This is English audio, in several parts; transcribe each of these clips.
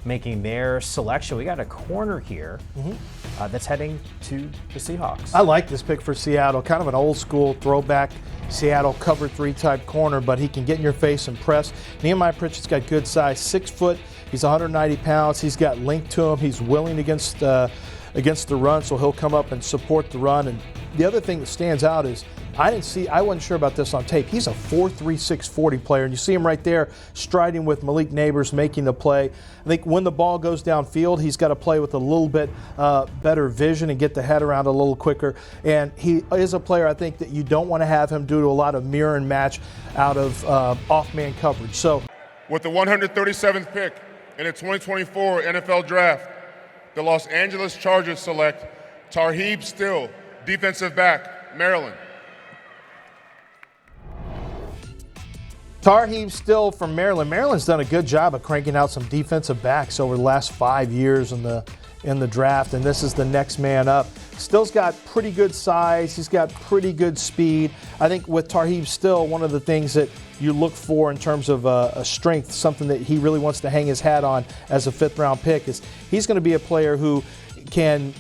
making their selection. We got a corner here that's heading to the Seahawks. I like this pick for Seattle. Kind of an old school throwback Seattle cover 3 type corner, but he can get in your face and press. Nehemiah Pritchett's got good size, 6 foot. He's 190 pounds. He's got length to him. He's willing against the run, so he'll come up and support the run. And the other thing that stands out is I wasn't sure about this on tape. He's a 4.36 40 player, and you see him right there striding with Malik Neighbors, making the play. I think when the ball goes downfield, he's got to play with a little bit better vision and get the head around a little quicker. And he is a player, I think, that you don't want to have him due to a lot of mirror and match out of off-man coverage. So, with the 137th pick in the 2024 NFL Draft, the Los Angeles Chargers select Tarheeb Still, defensive back, Maryland. Tarheeb Still from Maryland. Maryland's done a good job of cranking out some defensive backs over the last 5 years in the draft, and this is the next man up. Still's got pretty good size. He's got pretty good speed. I think with Tarheeb Still, one of the things that you look for in terms of a strength, something that he really wants to hang his hat on as a 5th-round pick, is he's going to be a player who can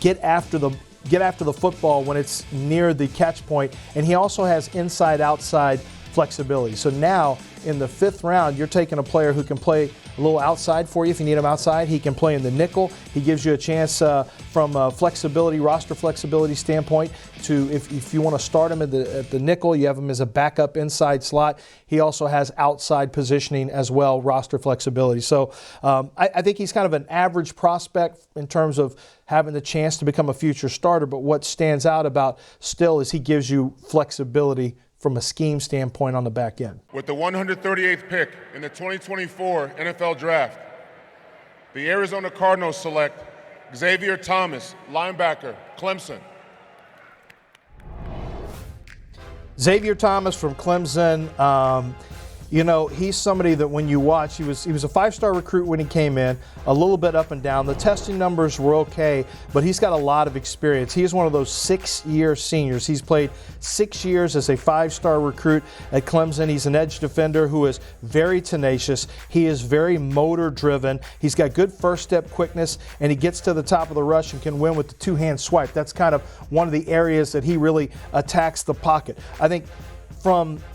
get after the football when it's near the catch point, and he also has inside-outside flexibility. So now in the 5th round, you're taking a player who can play a little outside for you if you need him outside. He can play in the nickel. He gives you a chance from a flexibility, roster flexibility standpoint to if you want to start him at the nickel, you have him as a backup inside slot. He also has outside positioning as well, roster flexibility. So I think he's kind of an average prospect in terms of having the chance to become a future starter. But what stands out about Still is he gives you flexibility from a scheme standpoint on the back end. With the 138th pick in the 2024 NFL Draft, the Arizona Cardinals select Xavier Thomas, linebacker, Clemson. Xavier Thomas from Clemson. He's somebody that when you watch, he was a 5-star recruit when he came in, a little bit up and down. The testing numbers were okay, but he's got a lot of experience. He is one of those 6-year seniors. He's played 6 years as a 5-star recruit at Clemson. He's an edge defender who is very tenacious. He is very motor-driven. He's got good first-step quickness, and he gets to the top of the rush and can win with the 2-hand swipe. That's kind of one of the areas that he really attacks the pocket. I think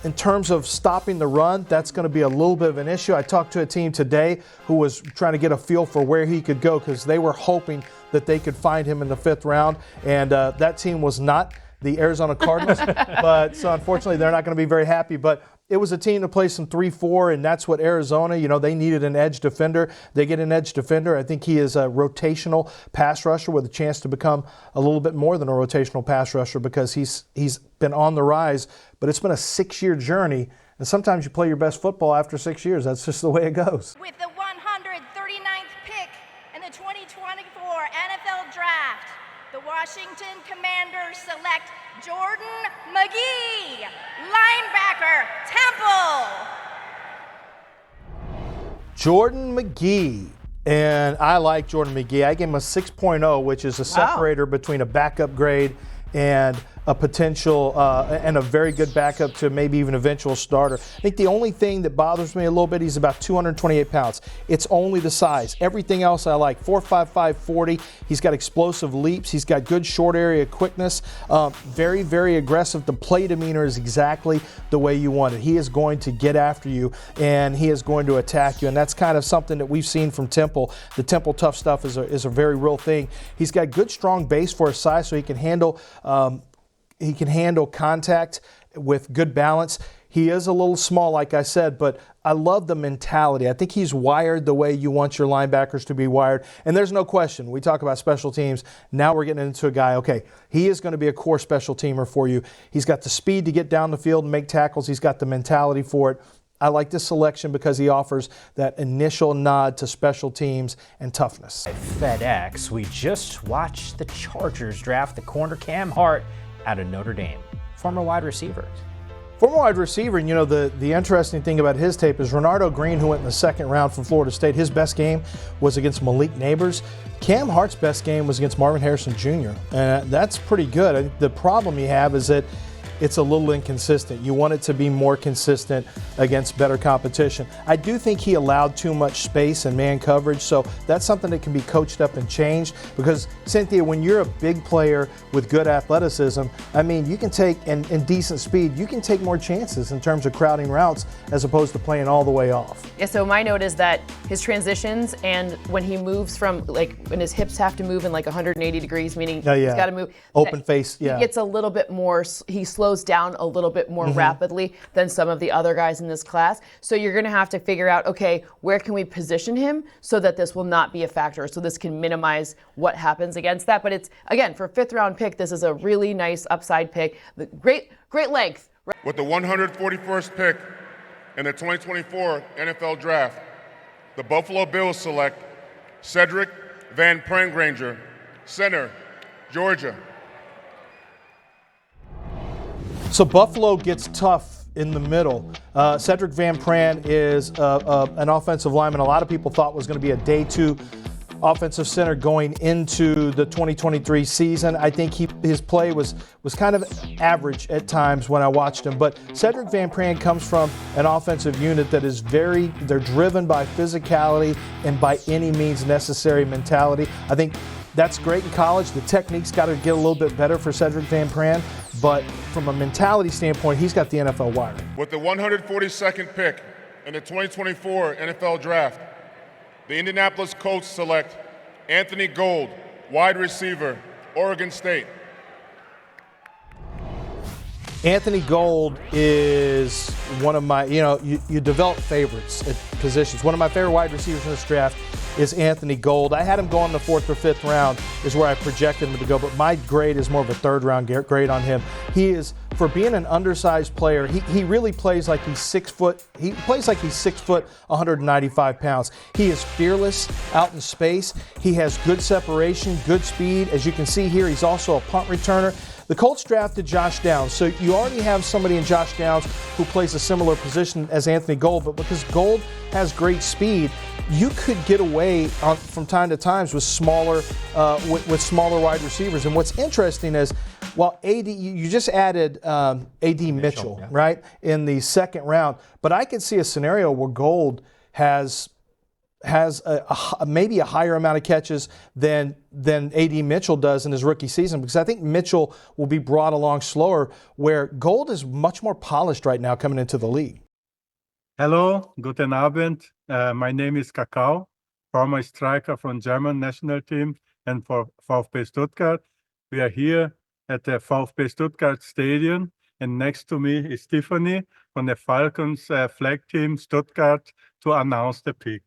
in terms of stopping the run, that's going to be a little bit of an issue. I talked to a team today who was trying to get a feel for where he could go because they were hoping that they could find him in the 5th round, and that team was not the Arizona Cardinals. But so unfortunately, they're not going to be very happy. But it was a team to play some 3-4, and that's what Arizona, they needed an edge defender. They get an edge defender. I think he is a rotational pass rusher with a chance to become a little bit more than a rotational pass rusher because he's been on the rise, but it's been a 6-year journey, and sometimes you play your best football after 6 years. That's just the way it goes. With the 139th pick in the 2024 NFL Draft, the Washington Commanders select Jordan McGee, linebacker, Temple. Jordan McGee. And I like Jordan McGee. I gave him a 6.0, which is a separator between a backup grade and a potential and a very good backup to maybe even eventual starter. I think the only thing that bothers me a little bit, he's about 228 pounds. It's only the size. Everything else I like. 4.55 40. He's got explosive leaps. He's got good short area quickness. Very, very aggressive. The play demeanor is exactly the way you want it. He is going to get after you, and he is going to attack you, and that's kind of something that we've seen from Temple. The Temple tough stuff is a very real thing. He's got good, strong base for his size, so he can handle contact with good balance. He is a little small, like I said, but I love the mentality. I think he's wired the way you want your linebackers to be wired. And there's no question. We talk about special teams. Now we're getting into a guy, okay, he is going to be a core special teamer for you. He's got the speed to get down the field and make tackles. He's got the mentality for it. I like this selection because he offers that initial nod to special teams and toughness. At FedEx, we just watched the Chargers draft the corner Cam Hart out of Notre Dame, former wide receiver. Former wide receiver, and the interesting thing about his tape is Renardo Green, who went in the 2nd round from Florida State, his best game was against Malik Neighbors. Cam Hart's best game was against Marvin Harrison Jr., and that's pretty good. I think the problem you have is that it's a little inconsistent. You want it to be more consistent against better competition. I do think he allowed too much space and man coverage, so that's something that can be coached up and changed, because Cynthia, when you're a big player with good athleticism, I mean, you can take, and decent speed, you can take more chances in terms of crowding routes as opposed to playing all the way off. Yeah, so my note is that his transitions and when he moves from, like, when his hips have to move in like 180 degrees, meaning he's got to move. Open face, yeah. He gets a little bit more, he slows down a little bit more rapidly than some of the other guys in this class. So you're going to have to figure out, okay, where can we position him so that this will not be a factor, so this can minimize what happens against that. But it's, again, for a 5th round pick, this is a really nice upside pick. Great length. With the 141st pick in the 2024 NFL Draft, the Buffalo Bills select Sedrick Van Pran-Granger, center, Georgia. So Buffalo gets tough in the middle. Sedrick Van Pran is an offensive lineman a lot of people thought was going to be a day 2 offensive center going into the 2023 season. I think his play was kind of average at times when I watched him. But Sedrick Van Pran comes from an offensive unit that is they're driven by physicality and by any means necessary mentality. I think that's great in college. The technique's got to get a little bit better for Sedrick Van Pran, but from a mentality standpoint, he's got the NFL wiring. With the 142nd pick in the 2024 NFL Draft, the Indianapolis Colts select Anthony Gould, wide receiver, Oregon State. Anthony Gould is one of my, you develop favorites at positions. One of my favorite wide receivers in this draft is Anthony Gould. I had him go in the 4th or 5th round is where I projected him to go, but my grade is more of a 3rd round grade on him. He is, for being an undersized player, he really plays like he's 6 foot. He plays like he's 6 foot, 195 pounds. He is fearless out in space. He has good separation, good speed. As you can see here, he's also a punt returner. The Colts drafted Josh Downs, so you already have somebody in Josh Downs who plays a similar position as Anthony Gould, but because Gould has great speed, you could get away from time to times with smaller wide receivers. And what's interesting is, while you just added A.D. Mitchell, yeah, right, in the 2nd round, but I could see a scenario where Gould has maybe a higher amount of catches than A.D. Mitchell does in his rookie season, because I think Mitchell will be brought along slower, where Gould is much more polished right now coming into the league. Hello, guten Abend. My name is Kakao, former striker from German national team and for VfB Stuttgart. We are here at the VfB Stuttgart Stadium, and next to me is Tiffany from the Falcons flag team Stuttgart to announce the pick.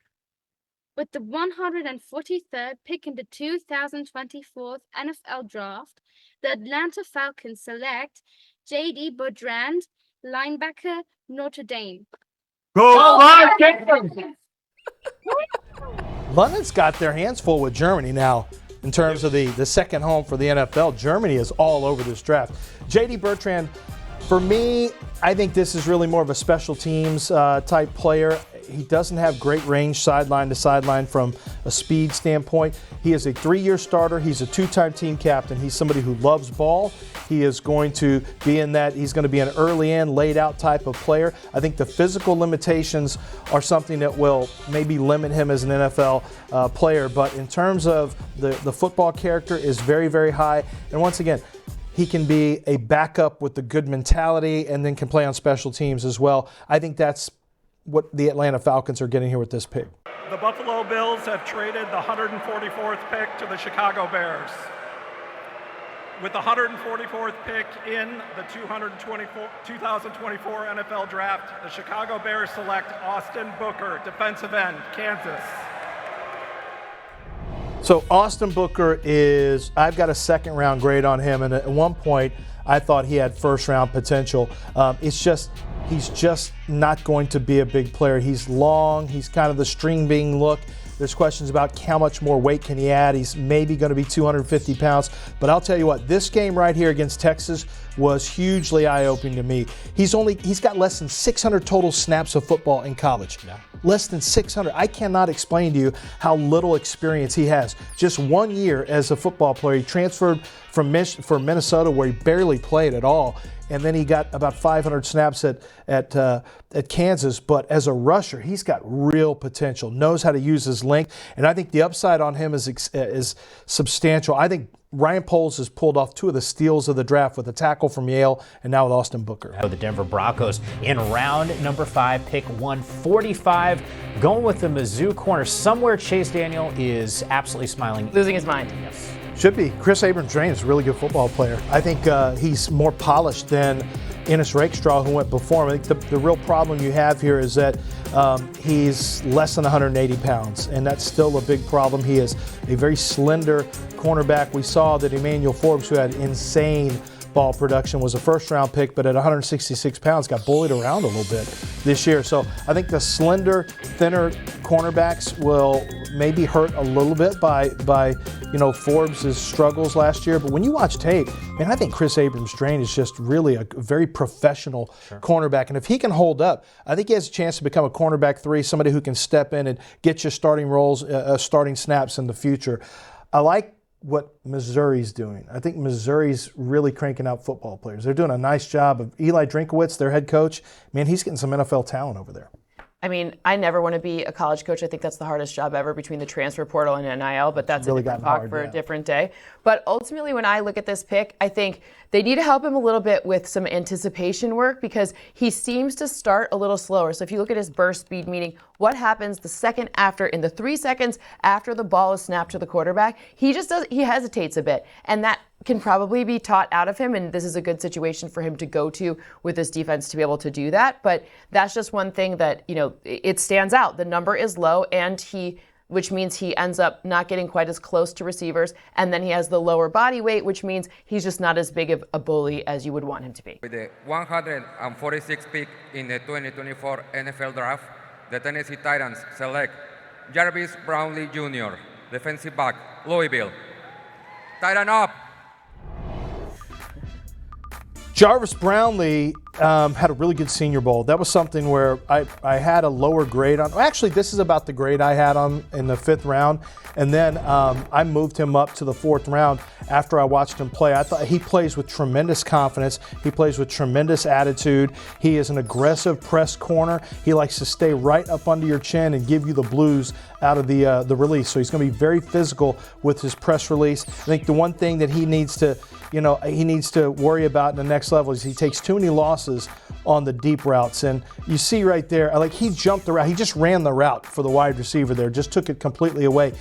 With the 143rd pick in the 2024 NFL Draft, the Atlanta Falcons select JD Bertrand, linebacker, Notre Dame. Go Falcons! London's got their hands full with Germany now in terms of the second home for the NFL. Germany is all over this draft. JD Bertrand, for me, I think this is really more of a special teams type player. He doesn't have great range sideline to sideline from a speed standpoint. He is a 3-year starter. He's a 2-time team captain. He's somebody who loves ball. He is going to be he's going to be an early in, laid out type of player. I think the physical limitations are something that will maybe limit him as an NFL player. But in terms of the football character is very, very high. And once again, he can be a backup with the good mentality and then can play on special teams as well. I think that's what the Atlanta Falcons are getting here with this pick. The Buffalo Bills have traded the 144th pick to the Chicago Bears. With the 144th pick in the 2024 NFL Draft, the Chicago Bears select Austin Booker, defensive end, Kansas. So Austin Booker I've got a 2nd round grade on him, and at one point I thought he had 1st round potential. He's just not going to be a big player. He's long, he's kind of the string bean look. There's questions about how much more weight can he add. He's maybe going to be 250 pounds. But I'll tell you what, this game right here against Texas was hugely eye-opening to me. He's got less than 600 total snaps of football in college. Yeah. Less than 600. I cannot explain to you how little experience he has. Just 1 year as a football player. He transferred from Minnesota, where he barely played at all. and then he got about 500 snaps at Kansas. But as a rusher, he's got real potential, knows how to use his length, and I think the upside on him is substantial. I think Ryan Poles has pulled off 2 of the steals of the draft with a tackle from Yale and now with Austin Booker. The Denver Broncos in round number 5, pick 145, going with the Mizzou corner. Somewhere Chase Daniel is absolutely smiling. Losing his mind. Yes. Should be. Kris Abrams-Draine is a really good football player. I think he's more polished than Ennis Rakestraw, who went before him. I think the real problem you have here is that he's less than 180 pounds, and that's still a big problem. He is a very slender cornerback. We saw that Emmanuel Forbes, who had insane ball production, was a first-round pick, but at 166 pounds got bullied around a little bit this year. So I think the slender, thinner cornerbacks will maybe hurt a little bit by Forbes' struggles last year. But when you watch tape, man, I think Kris Abrams-Draine is just really a very professional cornerback. And if he can hold up, I think he has a chance to become a cornerback 3, somebody who can step in and get you starting roles, starting snaps in the future. I like what Missouri's doing. I think Missouri's really cranking out football players. They're doing a nice job of Eli Drinkowitz, their head coach. Man, he's getting some NFL talent over there. I mean, I never want to be a college coach. I think that's the hardest job ever between the transfer portal and NIL, but that's really a different talk for a different day. But ultimately, when I look at this pick, I think they need to help him a little bit with some anticipation work because he seems to start a little slower. So if you look at his burst speed, meaning what happens the second after, in the 3 seconds after the ball is snapped to the quarterback, he hesitates a bit. And that can probably be taught out of him, and this is a good situation for him to go to with this defense to be able to do that. But that's just one thing that, it stands out. The number is low, and which means he ends up not getting quite as close to receivers, and then he has the lower body weight, which means he's just not as big of a bully as you would want him to be. With the 146th pick in the 2024 NFL Draft, the Tennessee Titans select Jarvis Brownley Jr., defensive back, Louisville. Titan up! Jarvis Brownley had a really good Senior Bowl. That was something where I had a lower grade on. Actually, this is about the grade I had on in the 5th round. And then I moved him up to the 4th round after I watched him play. I thought he plays with tremendous confidence. He plays with tremendous attitude. He is an aggressive press corner. He likes to stay right up under your chin and give you the blues out of the release. So he's going to be very physical with his press release. I think the one thing that he needs to worry about in the next level is he takes too many losses on the deep routes. And you see right there, he jumped the route. He just ran the route for the wide receiver there, just took it completely away.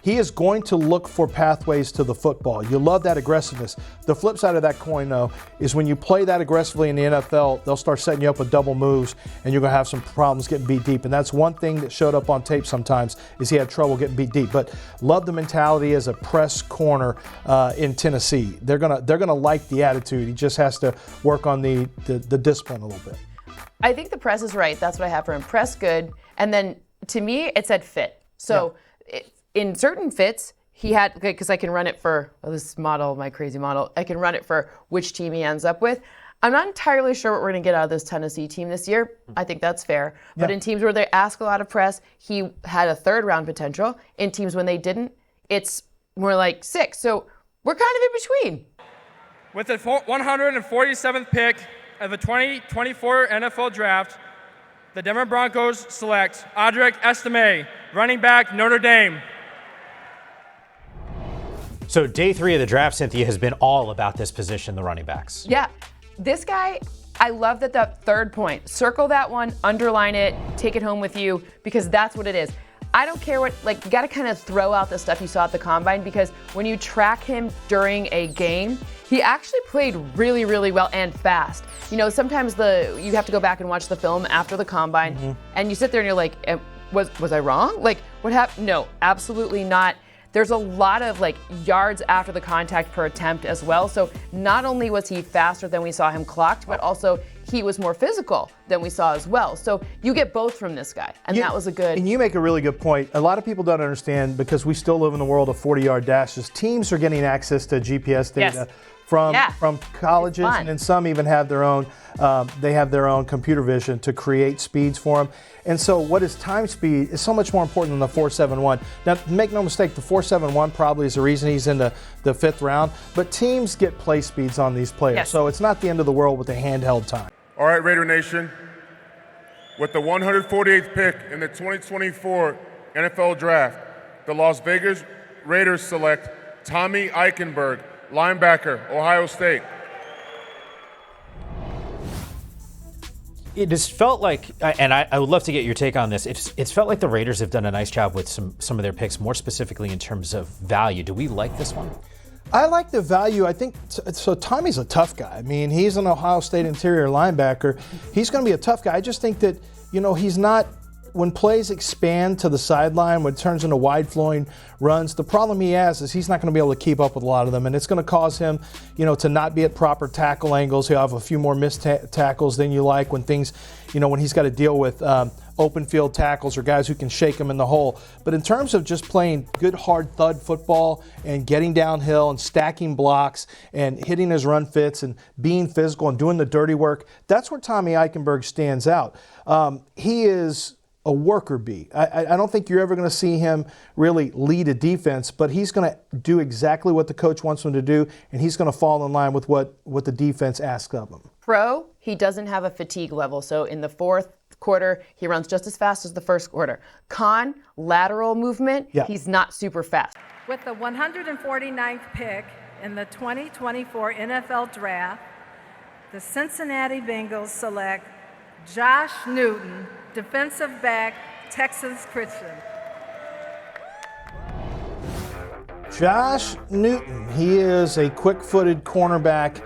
He is going to look for pathways to the football. You love that aggressiveness. The flip side of that coin, though, is when you play that aggressively in the NFL, they'll start setting you up with double moves, and you're going to have some problems getting beat deep. And that's one thing that showed up on tape sometimes is he had trouble getting beat deep. But love the mentality as a press corner in Tennessee. They're gonna like the attitude. He just has to work on the discipline a little bit. I think the press is right. That's what I have for him. Press good. And then, to me, it said fit. So in certain fits, he had, because I can run it for this model, my crazy model, I can run it for which team he ends up with. I'm not entirely sure what we're going to get out of this Tennessee team this year. I think that's fair. But in teams where they ask a lot of press, he had a 3rd round potential. In teams when they didn't, it's more like 6. So we're kind of in between. With the 147th pick of the 2024 NFL Draft, the Denver Broncos select Audric Estimé, running back, Notre Dame. So day 3 of the draft, Cynthia, has been all about this position, the running backs. Yeah, this guy, I love that 3rd point. Circle that one, underline it, take it home with you, because that's what it is. I don't care what, you got to kind of throw out the stuff you saw at the Combine, because when you track him during a game, he actually played really, really well and fast. Sometimes you have to go back and watch the film after the Combine, and you sit there and you're like, was I wrong? What happened? No, absolutely not. There's a lot of yards after the contact per attempt as well. So not only was he faster than we saw him clocked, but also he was more physical than we saw as well. So you get both from this guy, and that was a good. And you make a really good point. A lot of people don't understand, because we still live in the world of 40-yard dashes. Teams are getting access to GPS data from colleges, It's fun. and then some even have their own. They have their own computer vision to create speeds for them. And so, what is time speed is so much more important than the 4.71. Now, make no mistake, the 4.71 probably is the reason he's in the 5th round. But teams get play speeds on these players, Yes. so it's not the end of the world with the handheld time. All right, Raider Nation. With the 148th pick in the 2024 NFL Draft, the Las Vegas Raiders select Tommy Eichenberg, linebacker, Ohio State. It just felt like, and I would love to get your take on this. It's felt like the Raiders have done a nice job with some of their picks, more specifically in terms of value. Do we like this one? I like the value. I think so. Tommy's a tough guy. I mean, he's an Ohio State interior linebacker. He's going to be a tough guy. I just think that, he's not. When plays expand to the sideline, when it turns into wide flowing runs, the problem he has is he's not going to be able to keep up with a lot of them, and it's going to cause him, to not be at proper tackle angles. He'll have a few more missed tackles than you like when things, when he's got to deal with open field tackles or guys who can shake him in the hole. But in terms of just playing good hard thud football and getting downhill and stacking blocks and hitting his run fits and being physical and doing the dirty work, that's where Tommy Eichenberg stands out. He is a worker bee. I don't think you're ever going to see him really lead a defense, but he's going to do exactly what the coach wants him to do, and he's going to fall in line with what the defense asks of him. He doesn't have a fatigue level, so in the fourth quarter, he runs just as fast as the first quarter. Lateral movement, he's not super fast. With the 149th pick in the 2024 NFL Draft, the Cincinnati Bengals select Josh Newton, defensive back, Texas Christian. Josh Newton, he is a quick-footed cornerback.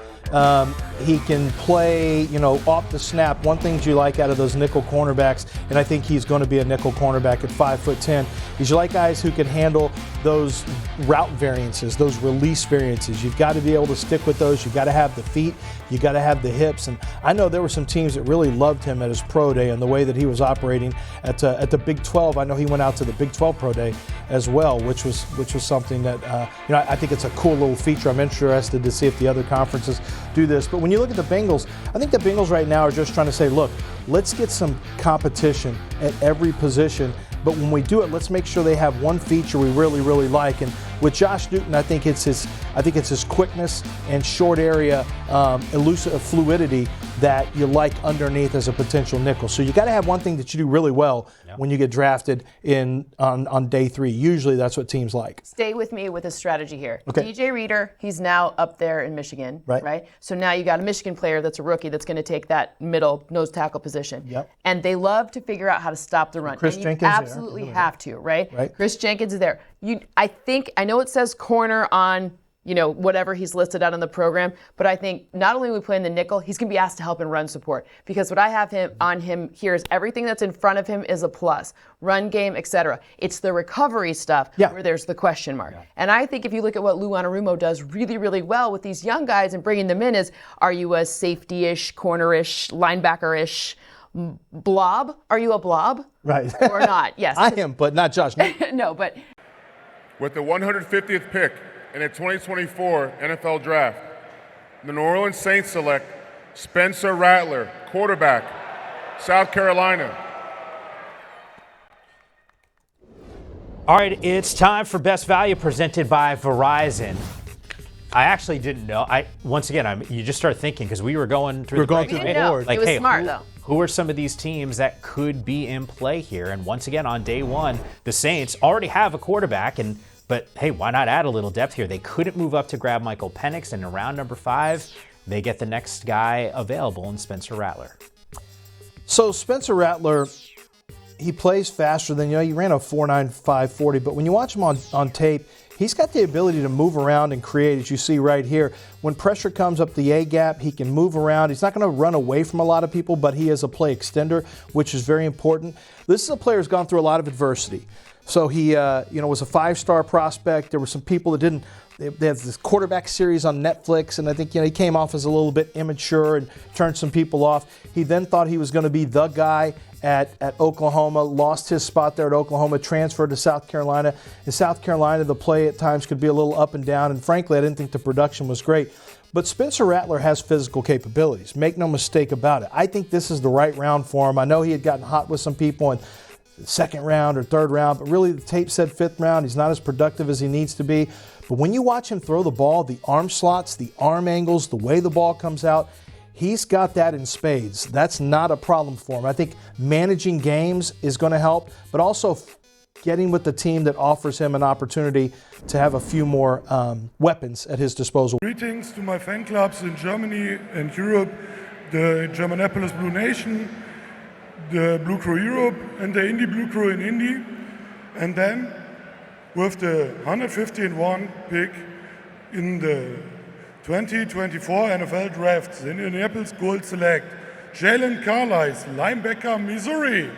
He can play, off the snap. One thing you like out of those nickel cornerbacks, and I think he's going to be a nickel cornerback at 5'10", is you like guys who can handle those route variances, those release variances. You've got to be able to stick with those. You've got to have the feet. You've got to have the hips. And I know there were some teams that really loved him at his pro day and the way that he was operating at the Big 12. I know he went out to the Big 12 pro day as well, which was something that I think it's a cool little feature. I'm interested to see if the other conferences do this. But when you look at the Bengals, I think the Bengals right now are just trying to say, look, let's get some competition at every position. But when we do it, let's make sure they have one feature we really, really like. And with Josh Newton, I think it's his quickness and short area elusive fluidity that you like underneath as a potential nickel. So you got to have one thing that you do really well when you get drafted on day 3. Usually that's what teams like. Stay with me with a strategy here. Okay. DJ Reader, he's now up there in Michigan, right? So now you got a Michigan player that's a rookie that's going to take that middle nose tackle position. Yep. And they love to figure out how to stop the run. Chris and Jenkins you absolutely have to, right? Right. Chris Jenkins is there. I know it says corner on whatever he's listed out in the program, but I think not only are we playing the nickel, he's going to be asked to help in run support, because what I have on him here is everything that's in front of him is a plus. Run game, etc. It's the recovery stuff where there's the question mark. Yeah. And I think if you look at what Lou Anarumo does really, really well with these young guys and bringing them in is, are you a safety-ish, corner-ish, linebacker-ish blob? Are you a blob? Right. Or not? Yes. I am, but not Josh Newton. No, but... With the 150th pick in the 2024 NFL Draft, the New Orleans Saints select Spencer Rattler, quarterback, South Carolina. All right, it's time for Best Value presented by Verizon. I actually didn't know. You just start thinking, because we were going through the board. Like, it was smart, though. Who are some of these teams that could be in play here? And once again, on day 1, the Saints already have a quarterback, but hey, why not add a little depth here? They couldn't move up to grab Michael Penix, and in round number 5, they get the next guy available in Spencer Rattler. So Spencer Rattler, he plays faster than, he ran a 4.95 40, but when you watch him on tape, he's got the ability to move around and create, as you see right here. When pressure comes up the A-gap, he can move around. He's not going to run away from a lot of people, but he is a play extender, which is very important. This is a player who's gone through a lot of adversity. So he, was a 5-star prospect. There were some people that didn't. They have this quarterback series on Netflix, and I think he came off as a little bit immature and turned some people off. He then thought he was going to be the guy at Oklahoma, lost his spot there at Oklahoma, transferred to South Carolina. In South Carolina, the play at times could be a little up and down, and frankly, I didn't think the production was great. But Spencer Rattler has physical capabilities. Make no mistake about it. I think this is the right round for him. I know he had gotten hot with some people in the second round or third round, but really the tape said fifth round. He's not as productive as he needs to be. But when you watch him throw the ball, the arm slots, the arm angles, the way the ball comes out, he's got that in spades. That's not a problem for him. I think managing games is going to help, but also getting with the team that offers him an opportunity to have a few more weapons at his disposal. Greetings to my fan clubs in Germany and Europe, the Germanapolis Blue Nation, the Blue Crew Europe, and the Indy Blue Crew in Indy. And then with the 151 pick in the 2024 NFL Draft, the Indianapolis Gould select Jaylen Carlisle, linebacker, Missouri.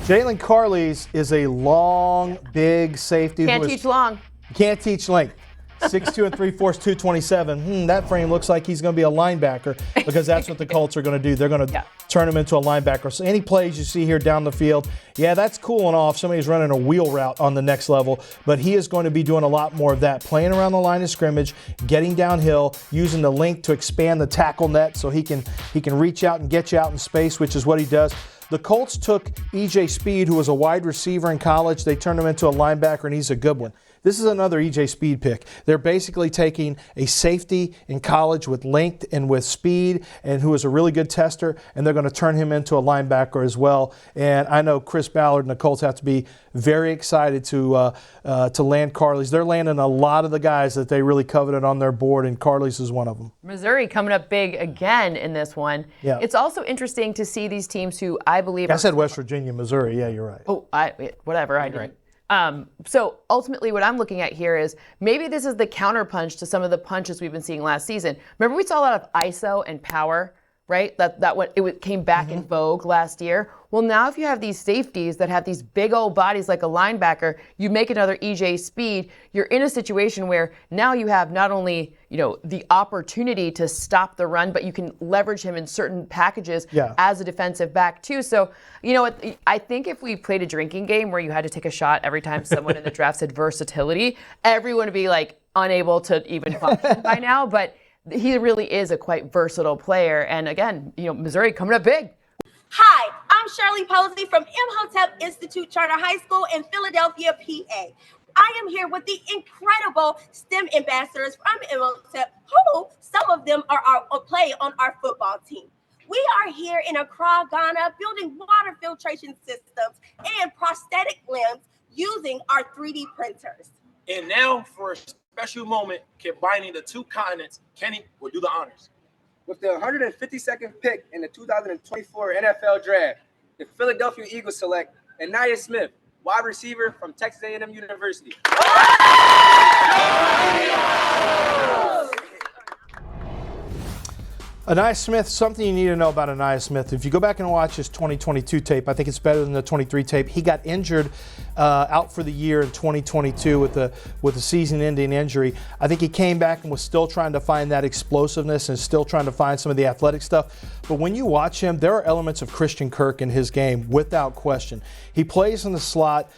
Jaylen Carlisle is a long, big safety. Can't teach long. Can't teach length. 6'2" and 3/4, 227. That frame looks like he's going to be a linebacker because that's what the Colts are going to do. They're going to turn him into a linebacker. So any plays you see here down the field, yeah, that's cool and all if somebody's running a wheel route on the next level, but he is going to be doing a lot more of that, playing around the line of scrimmage, getting downhill, using the length to expand the tackle net so he can reach out and get you out in space, which is what he does. The Colts took E.J. Speed, who was a wide receiver in college. They turned him into a linebacker, and he's a good one. This is another E.J. Speed pick. They're basically taking a safety in college with length and with speed and who is a really good tester, and they're going to turn him into a linebacker as well. And I know Chris Ballard and the Colts have to be very excited to land Carlisle. They're landing a lot of the guys that they really coveted on their board, and Carlisle is one of them. Missouri coming up big again in this one. Yeah. It's also interesting to see these teams who I believe I said West Virginia, Missouri. Yeah, you're right. Oh, whatever. I did. Right. So ultimately what I'm looking at here is maybe this is the counterpunch to some of the punches we've been seeing last season. Remember we saw a lot of ISO and power, right? It came back in vogue last year. Well, now if you have these safeties that have these big old bodies like a linebacker, you make another EJ Speed, you're in a situation where now you have not only, the opportunity to stop the run, but you can leverage him in certain packages as a defensive back too. So, I think if we played a drinking game where you had to take a shot every time someone in the draft said versatility, everyone would be unable to even function by now. But he really is a quite versatile player. And again, Missouri coming up big. Hi, I'm Shirley Posey from Imhotep Institute Charter High School in Philadelphia, PA. I am here with the incredible STEM ambassadors from Imhotep, who some of them play on our football team. We are here in Accra, Ghana, building water filtration systems and prosthetic limbs using our 3D printers. And now for a special moment, combining the two continents, Kenny will do the honors. With the 152nd pick in the 2024 NFL Draft, the Philadelphia Eagles select Ainias Smith, wide receiver from Texas A&M University. Ainias Smith, something you need to know about Ainias Smith. If you go back and watch his 2022 tape, I think it's better than the 23 tape. He got injured out for the year in 2022 with a season-ending injury. I think he came back and was still trying to find that explosiveness and still trying to find some of the athletic stuff. But when you watch him, there are elements of Christian Kirk in his game without question. He plays in the slot.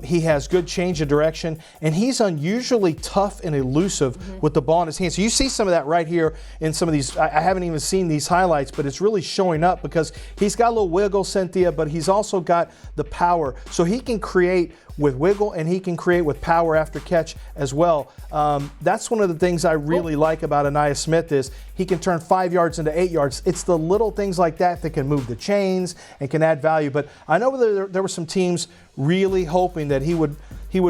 He has good change of direction, and he's unusually tough and elusive with the ball in his hands. So you see some of that right here in some of these. I haven't even seen these highlights, but it's really showing up because he's got a little wiggle, Cynthia, but he's also got the power. So he can create with wiggle and he can create with power after catch as well. That's one of the things I really like about Ainias Smith is he can turn 5 yards into 8 yards. It's the little things like that that can move the chains and can add value. But I know there were some teams really hoping that he would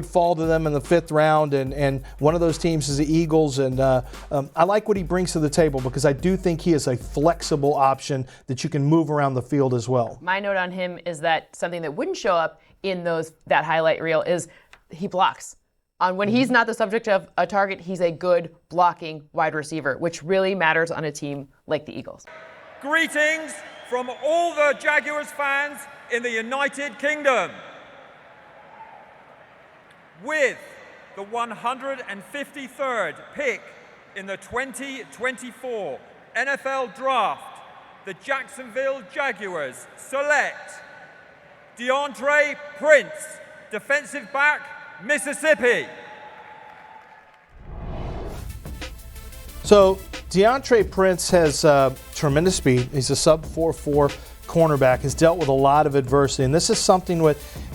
fall to them in the 5th round, and one of those teams is the Eagles. And I like what he brings to the table because I do think he is a flexible option that you can move around the field as well. My note on him is that something that wouldn't show up in that highlight reel is he blocks. When he's not the subject of a target, he's a good blocking wide receiver, which really matters on a team like the Eagles. Greetings from all the Jaguars fans in the United Kingdom. With the 153rd pick in the 2024 NFL Draft, the Jacksonville Jaguars select DeAndre Prince, defensive back, Mississippi. So DeAndre Prince has tremendous speed. He's a sub 4.4 cornerback, has dealt with a lot of adversity. And this is something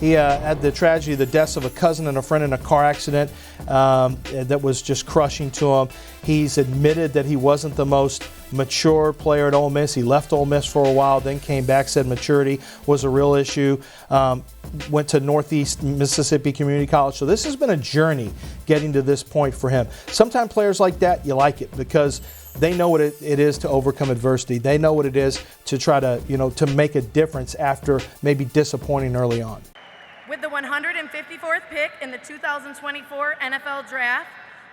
he had the tragedy, the deaths of a cousin and a friend in a car accident that was just crushing to him. He's admitted that he wasn't the most mature player at Ole Miss. He left Ole Miss for a while, then came back, said maturity was a real issue. Went to Northeast Mississippi Community College. So this has been a journey getting to this point for him. Sometimes players like that, you like it because they know what it is to overcome adversity. They know what it is to try to, to make a difference after maybe disappointing early on. With the 154th pick in the 2024 NFL Draft,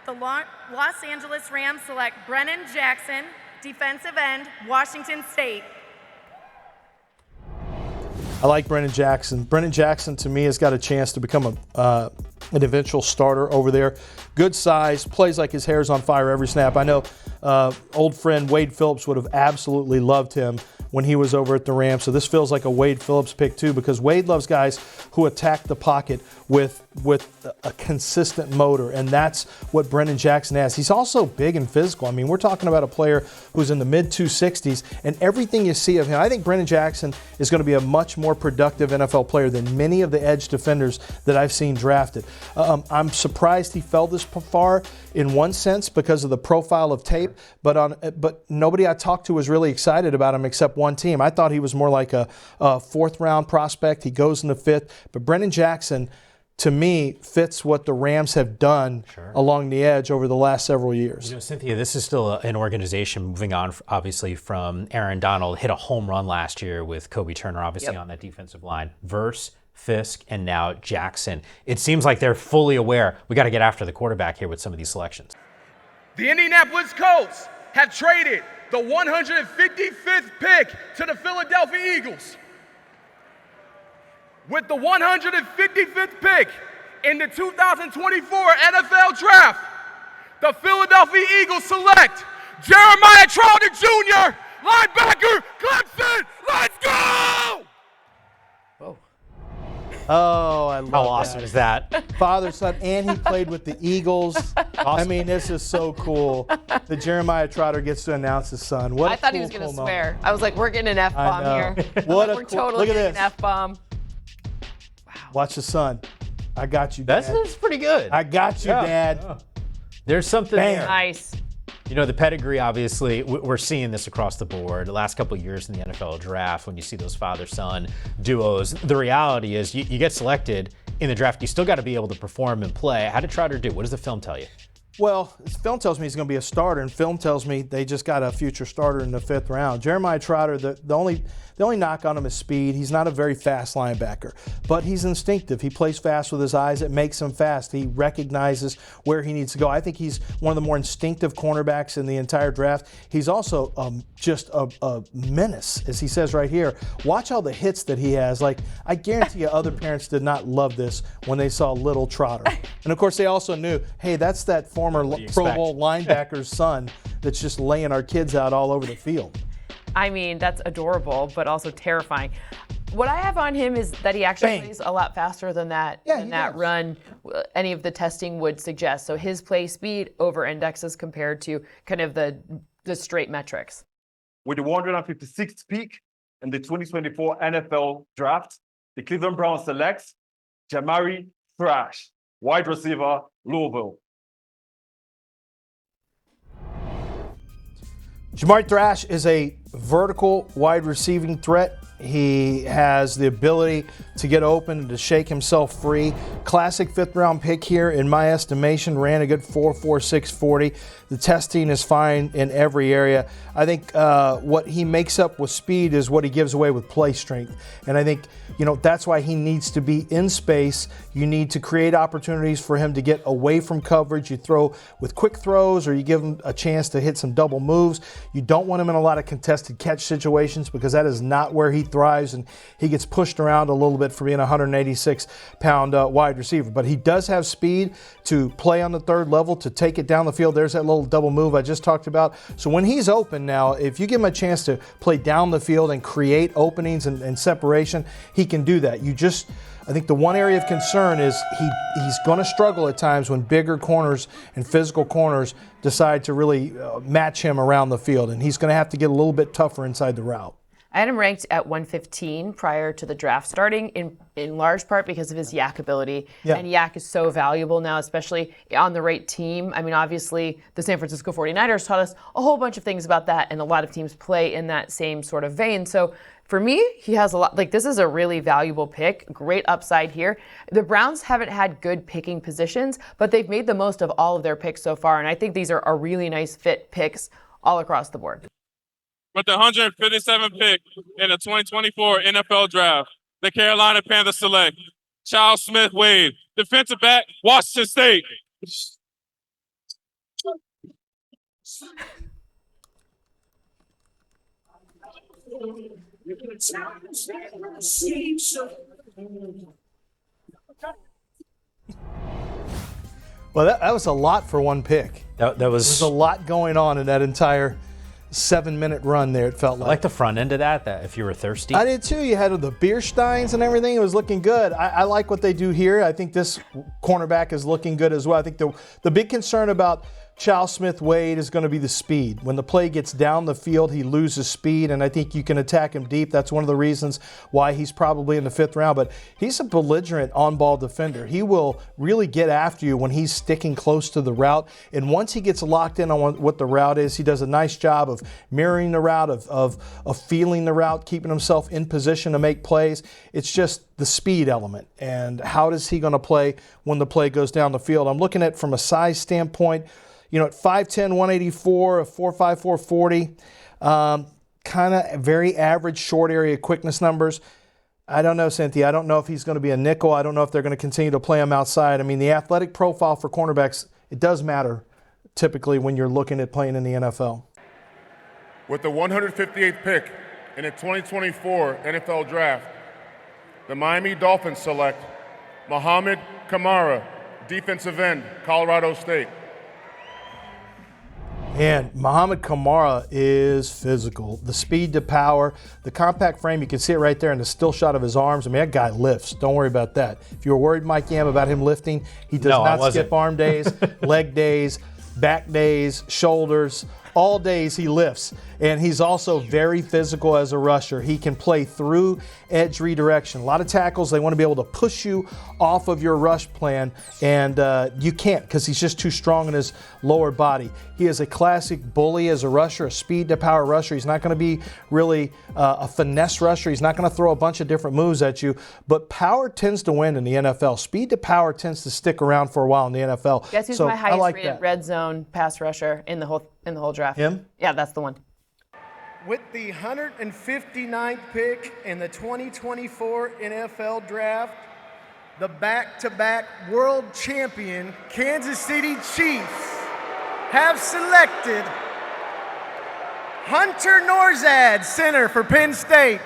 the Los Angeles Rams select Brennan Jackson, defensive end, Washington State. I like Brennan Jackson. Brennan Jackson, to me, has got a chance to become an eventual starter over there. Good size, plays like his hair's on fire every snap. I know old friend Wade Phillips would have absolutely loved him when he was over at the Rams. So this feels like a Wade Phillips pick too, because Wade loves guys who attack the pocket with a consistent motor, and that's what Brennan Jackson has. He's also big and physical. I mean, we're talking about a player who's in the mid-260s, and everything you see of him, I think Brennan Jackson is going to be a much more productive NFL player than many of the edge defenders that I've seen drafted. I'm surprised he fell this far in one sense because of the profile of tape, but nobody I talked to was really excited about him except one team. I thought he was more like a fourth-round prospect. He goes in the fifth, but Brennan Jackson, to me, fits what the Rams have done along the edge over the last several years. Cynthia, this is still an organization moving on, obviously, from Aaron Donald. Hit a home run last year with Kobe Turner, obviously, on that defensive line. Verse, Fisk, and now Jackson. It seems like they're fully aware. We got to get after the quarterback here with some of these selections. The Indianapolis Colts have traded the 155th pick to the Philadelphia Eagles. With the 155th pick in the 2024 NFL Draft, the Philadelphia Eagles select Jeremiah Trotter Jr., linebacker, Clemson. Let's go! Oh, I love How awesome is that? Father, son, and he played with the Eagles. Awesome. I mean, this is so cool that Jeremiah Trotter gets to announce his son. What I thought he was going to swear. I was like, we're getting an F-bomb here. We're totally getting an F-bomb. Wow. Watch the son. I got you, Dad. That's pretty good. I got you, Dad. Yeah. There's something there. Nice. The pedigree, obviously, we're seeing this across the board. The last couple of years in the NFL draft, when you see those father-son duos, the reality is you get selected in the draft, you still got to be able to perform and play. How did Trotter do? What does the film tell you? Well, film tells me he's going to be a starter, and film tells me they just got a future starter in the 5th round. Jeremiah Trotter, the only knock on him is speed. He's not a very fast linebacker, but he's instinctive. He plays fast with his eyes. It makes him fast. He recognizes where he needs to go. I think he's one of the more instinctive cornerbacks in the entire draft. He's also just a menace, as he says right here. Watch all the hits that he has. Like, I guarantee you other parents did not love this when they saw little Trotter. And, of course, they also knew, hey, that's that former Pro Bowl linebacker's son that's just laying our kids out all over the field. I mean, that's adorable, but also terrifying. What I have on him is that he actually plays a lot faster than that run any of the testing would suggest. So his play speed over indexes compared to kind of the straight metrics. With the 156th pick in the 2024 NFL Draft, the Cleveland Browns selects Jamari Thrash, wide receiver, Louisville. Jamari Thrash is a vertical wide receiving threat. He has the ability to get open and to shake himself free. Classic 5th round pick here, in my estimation, ran a good 4.46 40. The testing is fine in every area. I think what he makes up with speed is what he gives away with play strength. And I think, that's why he needs to be in space. You need to create opportunities for him to get away from coverage. You throw with quick throws, or you give him a chance to hit some double moves. You don't want him in a lot of contested catch situations, because that is not where he thrives, and he gets pushed around a little bit for being a 186-pound wide receiver. But he does have speed to play on the 3rd level, to take it down the field. There's that little double move I just talked about. So when he's open now, if you give him a chance to play down the field and create openings and separation, he can do that. I think the one area of concern is he's going to struggle at times when bigger corners and physical corners decide to really match him around the field, and he's going to have to get a little bit tougher inside the route. I had him ranked at 115 prior to the draft starting, in large part because of his yak ability. Yeah. And yak is so valuable now, especially on the right team. I mean, obviously, the San Francisco 49ers taught us a whole bunch of things about that, and a lot of teams play in that same sort of vein. So for me, he has a lot. Like, this is a really valuable pick. Great upside here. The Browns haven't had good picking positions, but they've made the most of all of their picks so far, and I think these are a really nice fit picks all across the board. With the 157th pick in the 2024 NFL Draft, the Carolina Panthers select Charles Smith-Wade, defensive back, Washington State. Well, that was a lot for one pick. That was There's a lot going on in that entire 7-minute run there, it felt like. I like the front end of that if you were thirsty. I did too. You had the beer steins and everything. It was looking good. I like what they do here. I think this cornerback is looking good as well. I think the big concern about Charles Smith-Wade is going to be the speed. When the play gets down the field, he loses speed, and I think you can attack him deep. That's one of the reasons why he's probably in the 5th round. But he's a belligerent on-ball defender. He will really get after you when he's sticking close to the route. And once he gets locked in on what the route is, he does a nice job of mirroring the route, of feeling the route, keeping himself in position to make plays. It's just the speed element. And how is he going to play when the play goes down the field? I'm looking at from a size standpoint, you know, at 5'10", 184, a 4'5", 440, kind of very average short area quickness numbers. I don't know, Cynthia. I don't know if he's going to be a nickel. I don't know if they're going to continue to play him outside. I mean, the athletic profile for cornerbacks, it does matter typically when you're looking at playing in the NFL. With the 158th pick in the 2024 NFL Draft, the Miami Dolphins select Muhammad Kamara, defensive end, Colorado State. And Muhammad Kamara is physical. The speed to power, the compact frame, you can see it right there in the still shot of his arms. I mean, that guy lifts. Don't worry about that. If you were worried, Mike Yam, about him lifting, he does not skip arm days, leg days, back days, shoulders. All days he lifts. And he's also very physical as a rusher. He can play through edge redirection. A lot of tackles, they want to be able to push you off of your rush plan, and you can't because he's just too strong in his lower body. He is a classic bully as a rusher, a speed to power rusher. He's not going to be really a finesse rusher. He's not going to throw a bunch of different moves at you, but power tends to win in the NFL. Speed to power tends to stick around for a while in the NFL. Guess who's my highest rated red zone pass rusher in the whole draft? Him? Yeah, that's the one. With the 159th pick in the 2024 NFL Draft, the back-to-back world champion Kansas City Chiefs have selected Hunter Norzad, center for Penn State.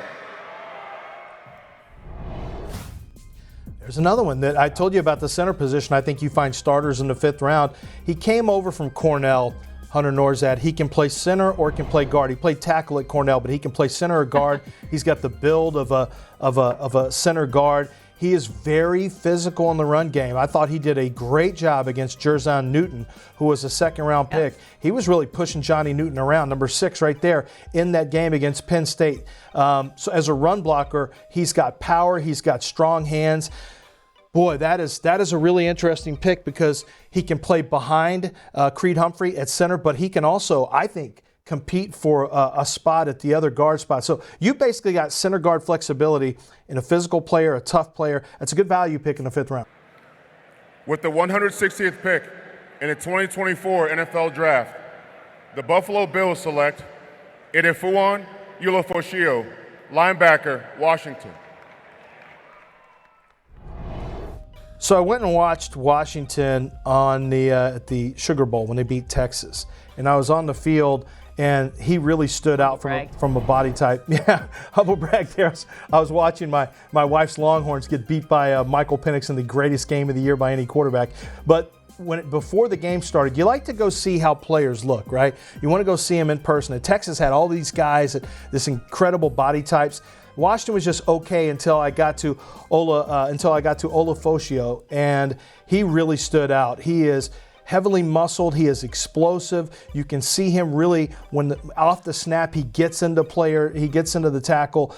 There's another one that I told you about, the center position. I think you find starters in the 5th round. He came over from Cornell, Hunter Norzad. He can play center or can play guard. He played tackle at Cornell, but he can play center or guard. He's got the build of a center guard. He is very physical in the run game. I thought he did a great job against Jerzon Newton, who was a 2nd-round pick. He was really pushing Johnny Newton around, number 6 right there, in that game against Penn State. So as a run blocker, he's got power. He's got strong hands. Boy, that is a really interesting pick because he can play behind Creed Humphrey at center, but he can also, I think, compete for a spot at the other guard spot. So you basically got center guard flexibility in a physical player, a tough player. That's a good value pick in the 5th round. With the 160th pick in the 2024 NFL Draft, the Buffalo Bills select Edefuan Ulofoshio, linebacker, Washington. So I went and watched Washington on at the Sugar Bowl when they beat Texas, and I was on the field, and he really stood out from a body type. Yeah, humble brag there. I was watching my wife's Longhorns get beat by Michael Penix in the greatest game of the year by any quarterback. But before the game started, you like to go see how players look, right? You want to go see them in person. And Texas had all these guys, this incredible body types. Washington was just okay until I got to Ulofoshio, and he really stood out. He is heavily muscled. He is explosive. You can see him really off the snap. He gets into the tackle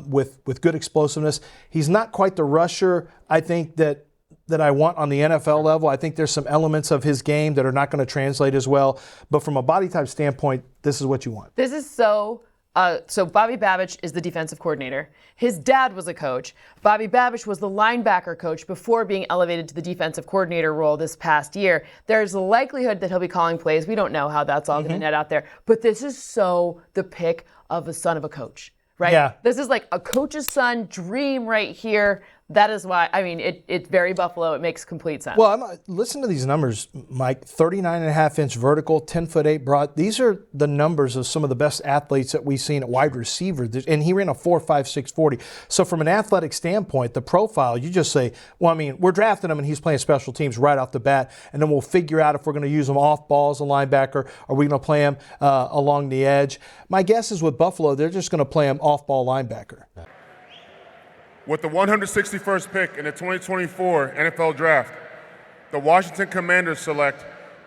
with good explosiveness. He's not quite the rusher, I think, that I want on the NFL level. I think there's some elements of his game that are not going to translate as well. But from a body type standpoint, this is what you want. This is so Bobby Babich is the defensive coordinator. His dad was a coach. Bobby Babich was the linebacker coach before being elevated to the defensive coordinator role this past year. There's a likelihood that he'll be calling plays. We don't know how that's all going to net out there. But this is so the pick of the son of a coach, right? Yeah. This is like a coach's son dream right here. That is why, I mean, it's very Buffalo. It makes complete sense. Well, listen to these numbers, Mike. 39.5-inch vertical, 10'8" broad. These are the numbers of some of the best athletes that we've seen at wide receiver. And he ran a 4.56 40. So from an athletic standpoint, the profile, you just say, well, I mean, we're drafting him and he's playing special teams right off the bat. And then we'll figure out if we're going to use him off ball as a linebacker or we're going to play him along the edge. My guess is with Buffalo, they're just going to play him off ball linebacker. With the 161st pick in the 2024 NFL Draft, the Washington Commanders select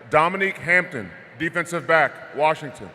Dominique Hampton, defensive back, Washington.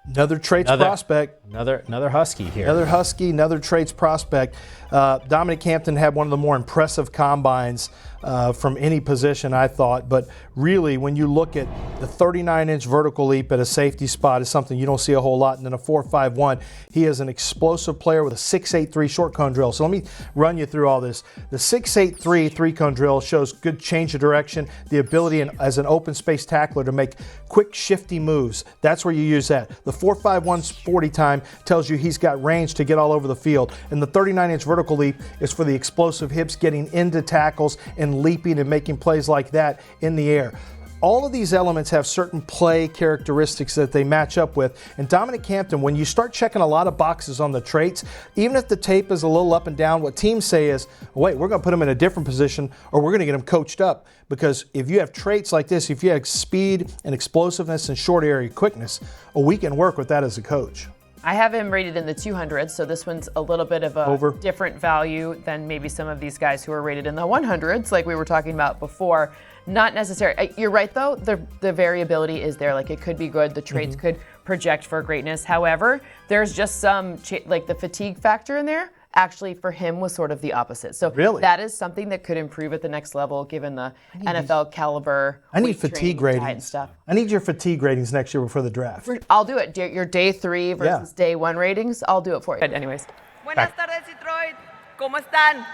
Another traits prospect. Another Husky here. Another Husky, another traits prospect. Dominic Hampton had one of the more impressive combines from any position, I thought. But really, when you look at the 39-inch vertical leap at a safety spot is something you don't see a whole lot. And then a 4.51. He is an explosive player with a 6.83 short cone drill. So let me run you through all this. The 6.83 three-cone drill shows good change of direction, the ability as an open space tackler to make quick, shifty moves. That's where you use that. The 4.51's 40 time tells you he's got range to get all over the field. And the 39-inch vertical leap is for the explosive hips getting into tackles and leaping and making plays like that in the air. All of these elements have certain play characteristics that they match up with. And Dominic Hampton, when you start checking a lot of boxes on the traits, even if the tape is a little up and down, what teams say is, wait, we're going to put him in a different position or we're going to get him coached up. Because if you have traits like this, if you have speed and explosiveness and short area quickness, we can work with that as a coach. I have him rated in the 200s, so this one's a little bit of a different value than maybe some of these guys who are rated in the 100s, like we were talking about before. Not necessary. You're right, though. The variability is there. Like, it could be good. The traits could project for greatness. However, there's just some, like the fatigue factor in there, actually for him was sort of the opposite. So that is something that could improve at the next level given the NFL caliber. I need fatigue ratings. Stuff. I need your fatigue ratings next year before the draft. I'll do it. Your day 3 versus day 1 ratings, I'll do it for you. Anyways. Buenas tardes, Detroit. ¿Cómo están?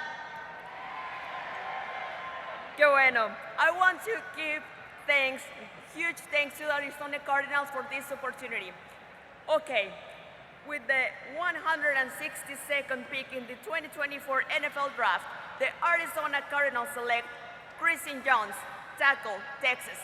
Qué bueno. I want to give huge thanks to the Arizona Cardinals for this opportunity. Okay. With the 162nd pick in the 2024 NFL Draft, the Arizona Cardinals select Kris Jones, tackle, Texas.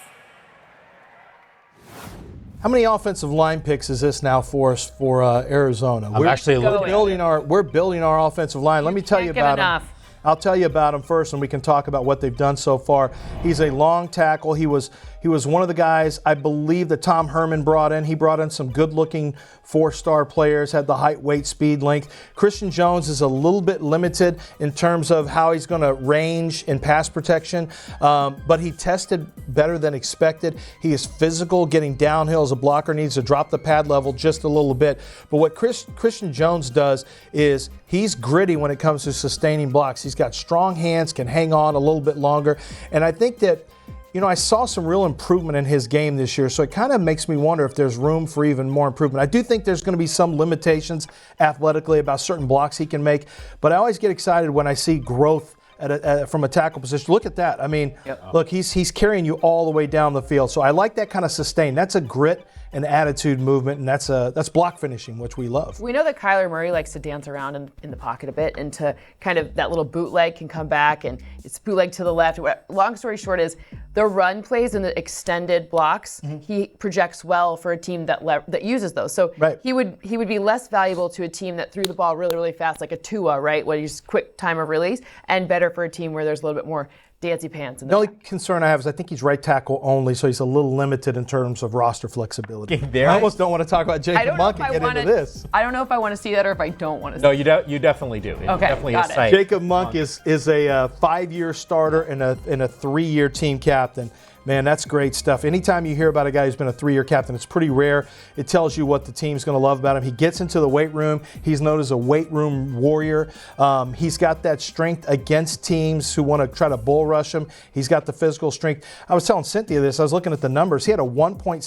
How many offensive line picks is this now for us for Arizona? We're building our offensive line. Let me tell you about them. I'll tell you about him first, and we can talk about what they've done so far. He's a long tackle. He was one of the guys, I believe, that Tom Herman brought in. He brought in some good-looking 4-star players, had the height, weight, speed, length. Christian Jones is a little bit limited in terms of how he's going to range in pass protection, but he tested better than expected. He is physical, getting downhill as a blocker, needs to drop the pad level just a little bit. But what Christian Jones does is he's gritty when it comes to sustaining blocks. He's got strong hands, can hang on a little bit longer. And I think that, I saw some real improvement in his game this year, so it kind of makes me wonder if there's room for even more improvement. I do think there's going to be some limitations athletically about certain blocks he can make, but I always get excited when I see growth from a tackle position. Look at that. I mean, look, he's carrying you all the way down the field. So I like that kind of sustain. That's a grit and attitude movement, and that's block finishing, which we love. We know that Kyler Murray likes to dance around in the pocket a bit, and to kind of that little bootleg can come back, and it's bootleg to the left. Long story short is the run plays and the extended blocks. He projects well for a team that uses those. So he would be less valuable to a team that threw the ball really, really fast, like a Tua, right? Where he's quick time of release, and better for a team where there's a little bit more dancy pants. In the only concern I have is I think he's right tackle only, so he's a little limited in terms of roster flexibility. I almost don't want to talk about Jacob Monk and get into this. I don't know if I want to see that or if I don't want to see it. No, you definitely do. Okay, definitely got it. Jacob Monk is a 5-year starter and a 3-year team captain. Man, that's great stuff. Anytime you hear about a guy who's been a 3-year captain, it's pretty rare. It tells you what the team's going to love about him. He gets into the weight room. He's known as a weight room warrior. He's got that strength against teams who want to try to bull rush him. He's got the physical strength. I was telling Cynthia this. I was looking at the numbers. He had a 1.66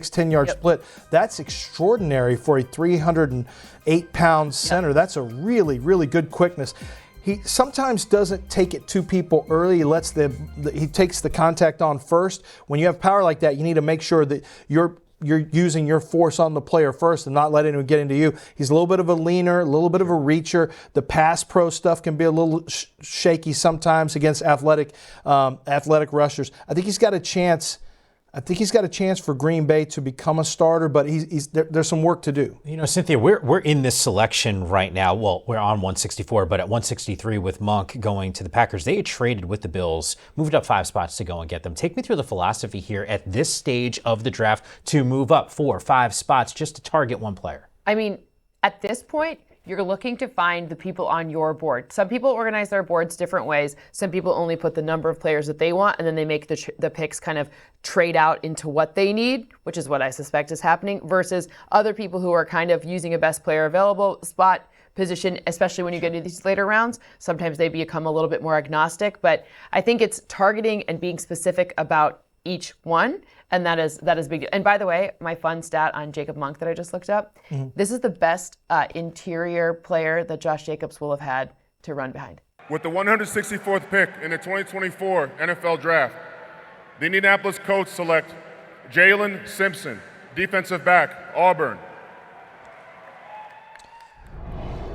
10-yard split. That's extraordinary for a 308-pound center. That's a really, really good quickness. He sometimes doesn't take it to people early. He takes the contact on first. When you have power like that, you need to make sure that you're using your force on the player first and not letting him get into you. He's a little bit of a leaner, a little bit of a reacher. The pass pro stuff can be a little shaky sometimes against athletic rushers. I think he's got a chance. For Green Bay to become a starter, but there's some work to do. You know, Cynthia, we're in this selection right now. Well, we're on 164, but at 163 with Monk going to the Packers. They had traded with the Bills, moved up 5 spots to go and get them. Take me through the philosophy here at this stage of the draft to move up 4 or 5 spots just to target one player. I mean, at this point, you're looking to find the people on your board. Some people organize their boards different ways. Some people only put the number of players that they want, and then they make the picks kind of trade out into what they need, which is what I suspect is happening, versus other people who are kind of using a best player available spot position, especially when you get into these later rounds. Sometimes they become a little bit more agnostic, but I think it's targeting and being specific about each one, and that is big. And by the way, my fun stat on Jacob Monk that I just looked up, this is the best interior player that Josh Jacobs will have had to run behind. With the 164th pick in the 2024 NFL Draft, the Indianapolis Colts select Jaylen Simpson, defensive back, Auburn.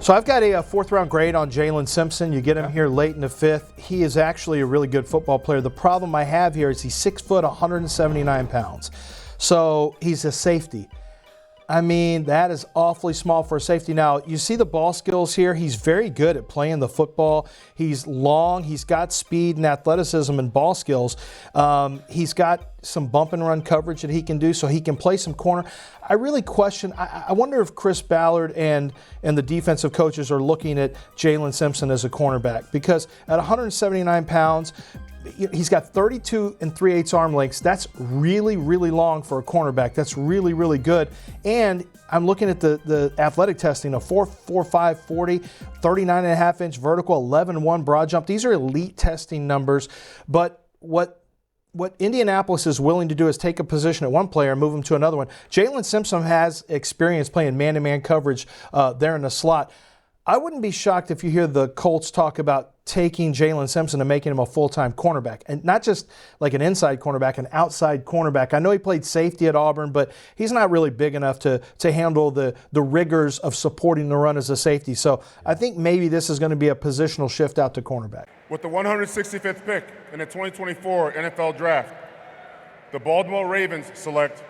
So I've got a 4th-round grade on Jaylen Simpson. You get him here late in the 5th. He is actually a really good football player. The problem I have here is he's 6 foot, 179 pounds. So he's a safety. I mean, that is awfully small for a safety. Now, you see the ball skills here. He's very good at playing the football. He's long. He's got speed and athleticism and ball skills. He's got some bump and run coverage that he can do, so he can play some corner. I really question, I wonder if Chris Ballard and the defensive coaches are looking at Jaylen Simpson as a cornerback, because at 179 pounds, he's got 32 3/8 arm lengths. That's really, really long for a cornerback. That's really, really good. And I'm looking at the athletic testing, a 4.45 40, 39.5-inch vertical, 11.1 broad jump. These are elite testing numbers. But what Indianapolis is willing to do is take a position at one player and move him to another one. Jaylen Simpson has experience playing man-to-man coverage there in the slot. I wouldn't be shocked if you hear the Colts talk about taking Jaylen Simpson and making him a full-time cornerback. And not just like an inside cornerback, an outside cornerback. I know he played safety at Auburn, but he's not really big enough to handle the rigors of supporting the run as a safety. So I think maybe this is going to be a positional shift out to cornerback. With the 165th pick in the 2024 NFL Draft, the Baltimore Ravens select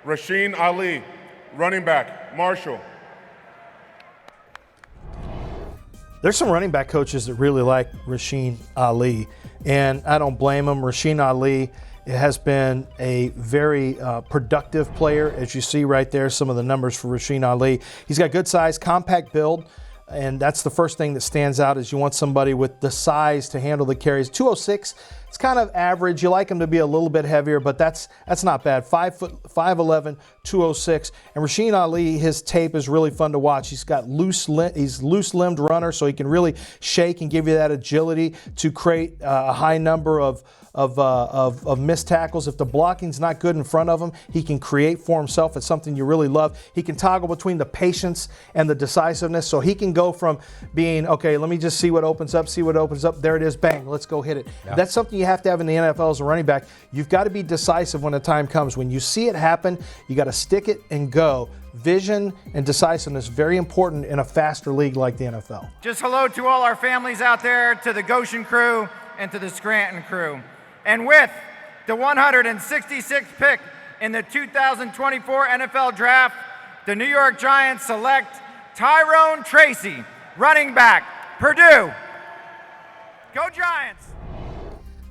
Rasheen Ali, running back, Marshall. There's some running back coaches that really like Rasheen Ali, and I don't blame them. Rasheen Ali has been a very productive player, as you see right there, some of the numbers for Rasheen Ali. He's got good size, compact build, and that's the first thing that stands out is you want somebody with the size to handle the carries. 206, it's kind of average. You like him to be a little bit heavier, but that's not bad. 5'11", 206. And Rasheen Ali, his tape is really fun to watch. He's got he's loose-limbed runner, so he can really shake and give you that agility to create a high number of missed tackles. If the blocking's not good in front of him, he can create for himself. It's something you really love. He can toggle between the patience and the decisiveness, so he can go from being, okay, let me just see what opens up, there it is, bang, let's go hit it. Yeah. That's something you have to have in the NFL as a running back. You've got to be decisive when the time comes. When you see it happen, you got to stick it and go. Vision and decisiveness, very important in a faster league like the NFL. Just hello to all our families out there, to the Goshen crew and to the Scranton crew. And with the 166th pick in the 2024 NFL Draft, the New York Giants select Tyrone Tracy, running back, Purdue. Go Giants!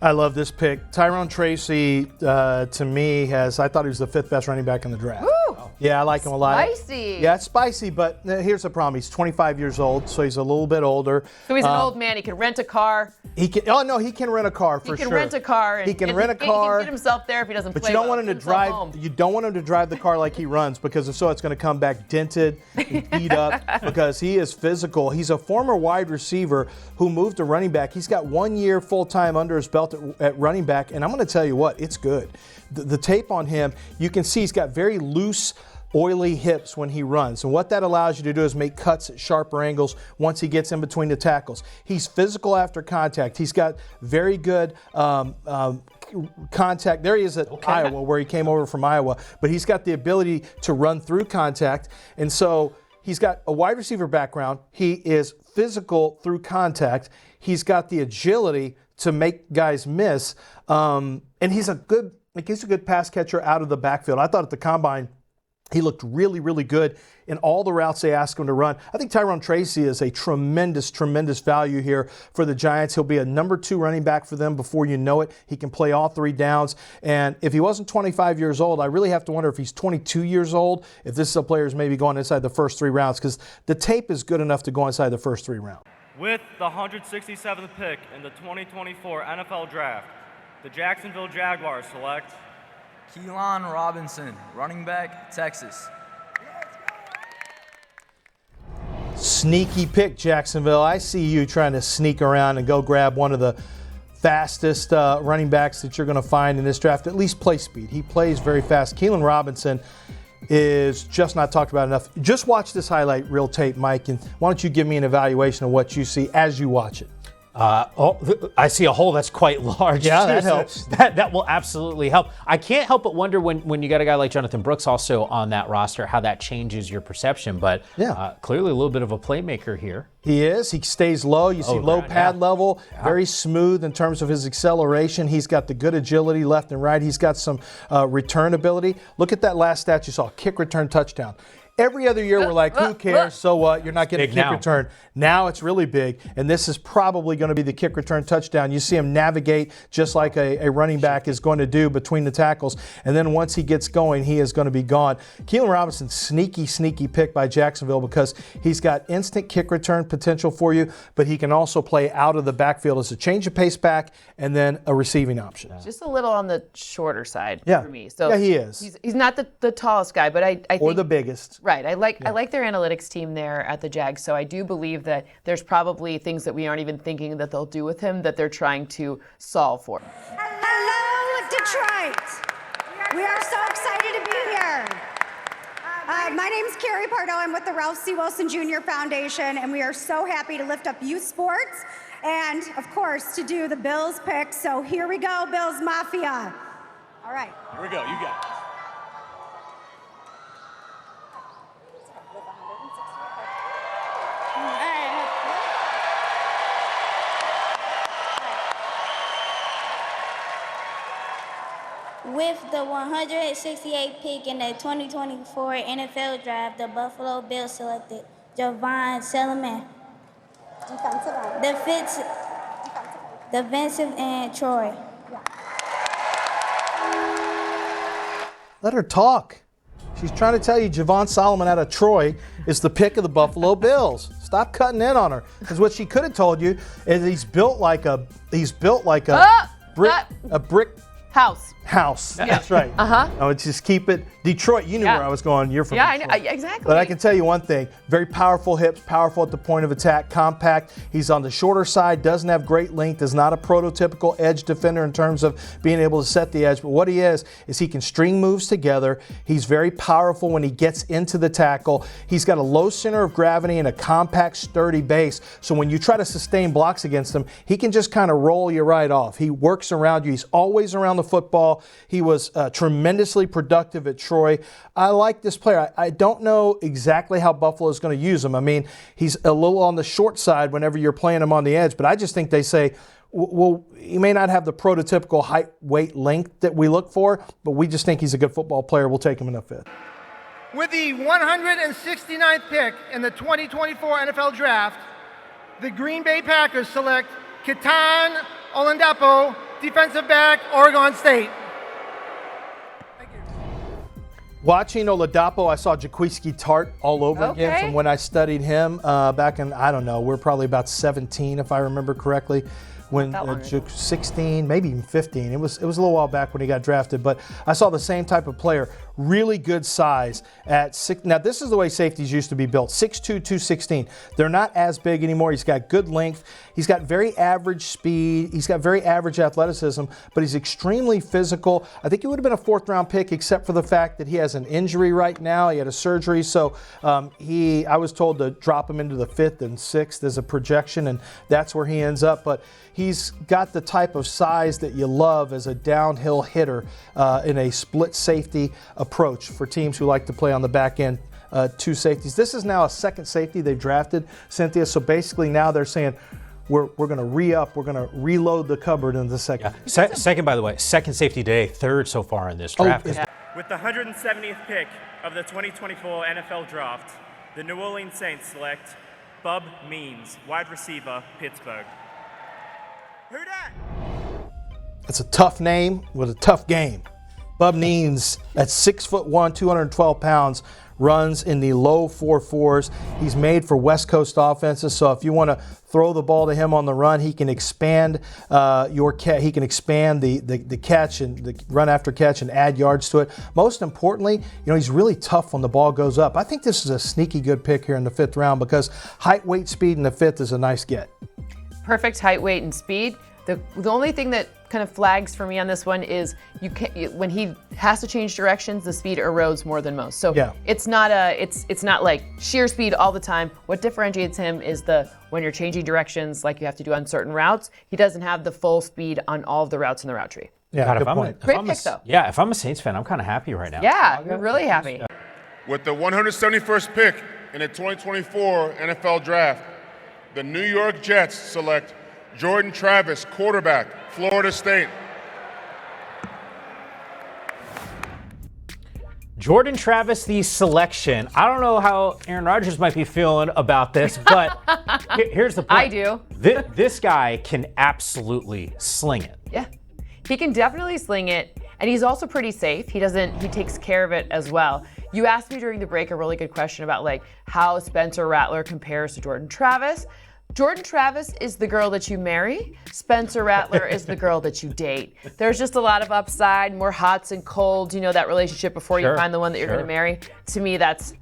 I love this pick. Tyrone Tracy, to me, I thought he was the 5th best running back in the draft. Woo! Yeah, I like him a lot. Spicy. Yeah, it's spicy, but here's the problem. He's 25 years old, so he's a little bit older. So he's an old man. He can rent a car. He can rent a car for sure. He can rent a car. He can rent a car. He can get himself there if he doesn't play. But you don't well. want him to drive. You don't want him to drive the car like he runs, because if so, it's going to come back dented, and beat up. Because he is physical. He's a former wide receiver who moved to running back. He's got 1 year full time under his belt at running back, and I'm going to tell you what, it's good. The tape on him, you can see he's got very loose, oily hips when he runs. And what that allows you to do is make cuts at sharper angles once he gets in between the tackles. He's physical after contact. He's got very good contact. There he is at Iowa, where he came over from Iowa. But he's got the ability to run through contact. And so he's got a wide receiver background. He is physical through contact. He's got the agility to make guys miss. And he's a good pass catcher out of the backfield. I thought at the combine, he looked really, really good in all the routes they asked him to run. I think Tyrone Tracy is a tremendous, tremendous value here for the Giants. He'll be a number 2 running back for them before you know it. He can play all 3 downs. And if he wasn't 25 years old, I really have to wonder if he's 22 years old, if this is a player who's maybe going inside the first 3 rounds, because the tape is good enough to go inside the first 3 rounds. With the 167th pick in the 2024 NFL Draft, the Jacksonville Jaguars select Keelan Robinson, running back, Texas. Sneaky pick, Jacksonville. I see you trying to sneak around and go grab one of the fastest running backs that you're going to find in this draft, at least play speed. He plays very fast. Keelan Robinson is just not talked about enough. Just watch this highlight reel tape, Mike, and why don't you give me an evaluation of what you see as you watch it? I see a hole that's quite large. Yeah, too, that so helps. That will absolutely help. I can't help but wonder when you got a guy like Jonathan Brooks also on that roster, how that changes your perception. But clearly a little bit of a playmaker here. He is. He stays low. You see low pad level, very smooth in terms of his acceleration. He's got the good agility left and right. He's got some return ability. Look at that last stat you saw, kick return touchdown. Every other year, we're like, who cares? So what? You're not getting a kick return. Now it's really big, and this is probably going to be the kick return touchdown. You see him navigate just like a running back is going to do between the tackles, and then once he gets going, he is going to be gone. Keelan Robinson, sneaky pick by Jacksonville because he's got instant kick return potential for you, but he can also play out of the backfield as a change of pace back and then a receiving option. Just a little on the shorter side for me. So yeah, he is. He's not the tallest guy, but I think, or the biggest. Right. I like their analytics team there at the Jags, so I do believe that there's probably things that we aren't even thinking that they'll do with him that they're trying to solve for. Hello, Detroit. We are so excited to be here. My name is Carrie Pardo. I'm with the Ralph C. Wilson Jr. Foundation, and we are so happy to lift up youth sports and, of course, to do the Bills pick. So here we go, Bills Mafia. All right. Here we go. You got it. With the 168th pick in the 2024 NFL Draft, the Buffalo Bills selected Javon Solomon, defensive end, Troy. Let her talk. She's trying to tell you Javon Solomon out of Troy is the pick of the Buffalo Bills. Stop cutting in on her. Because what she could have told you is he's built like a brick house. Yeah. That's right. I would just keep it. Detroit, you knew where I was going. You're from Detroit. I know, exactly. But I can tell you one thing. Very powerful hips, powerful at the point of attack, compact. He's on the shorter side, doesn't have great length, is not a prototypical edge defender in terms of being able to set the edge. But what he is he can string moves together. He's very powerful when he gets into the tackle. He's got a low center of gravity and a compact, sturdy base. So when you try to sustain blocks against him, he can just kind of roll you right off. He works around you. He's always around the football. He was tremendously productive at Troy. I like this player. I don't know exactly how Buffalo is going to use him. I mean, he's a little on the short side whenever you're playing him on the edge, but I just think they say, well, he may not have the prototypical height, weight, length that we look for, but we just think he's a good football player. We'll take him in the 5th. With the 169th pick in the 2024 NFL Draft, the Green Bay Packers select Ketan Olandapo, defensive back, Oregon State. Watching Oladapo, I saw Jaquiski Tart all over again from when I studied him back in, I don't know, we're probably about 17 if I remember correctly. When 16, maybe even 15. It was a little while back when he got drafted, but I saw the same type of player, really good size at 6. Now this is the way safeties used to be built, 6'2", 216. They're not as big anymore. He's got good length. He's got very average speed. He's got very average athleticism, but he's extremely physical. I think he would have been a 4th round pick except for the fact that he has an injury right now. He had a surgery, so I was told to drop him into the 5th and 6th as a projection, and that's where he ends up. But he's got the type of size that you love as a downhill hitter in a split safety approach for teams who like to play on the back end, 2 safeties. This is now a 2nd safety they've drafted, Cynthia. So basically now they're saying we're going to re-up, we're going to reload the cupboard in the second. Yeah. Second, by the way, 2nd safety today, 3rd so far in this draft. With the 170th pick of the 2024 NFL Draft, the New Orleans Saints select Bub Means, wide receiver, Pittsburgh. Who dat? It's a tough name with a tough game. Bub Means at 6'1", 212 pounds, runs in the low 4.4s. He's made for West Coast offenses, so if you want to throw the ball to him on the run, he can expand he can expand the catch and the run after catch and add yards to it. Most importantly, he's really tough when the ball goes up. I think this is a sneaky good pick here in the 5th round because height, weight, speed in the 5th is a nice get. Perfect height, weight, and speed. The only thing that kind of flags for me on this one is when he has to change directions, the speed erodes more than most. So it's not like sheer speed all the time. What differentiates him is when you're changing directions, like you have to do on certain routes, he doesn't have the full speed on all of the routes in the route tree. Yeah, God, good point. Great pick, though. Yeah, if I'm a Saints fan, I'm kind of happy right now. Yeah, you're really happy. With the 171st pick in the 2024 NFL Draft, the New York Jets select Jordan Travis, quarterback, Florida State. Jordan Travis, the selection. I don't know how Aaron Rodgers might be feeling about this, but here's the point. I do. This guy can absolutely sling it. Yeah, he can definitely sling it, and he's also pretty safe. He takes care of it as well. You asked me during the break a really good question about how Spencer Rattler compares to Jordan Travis. Jordan Travis is the girl that you marry. Spencer Rattler is the girl that you date. There's just a lot of upside, more hots and colds, that relationship before you find the one that you're going to marry. To me, that's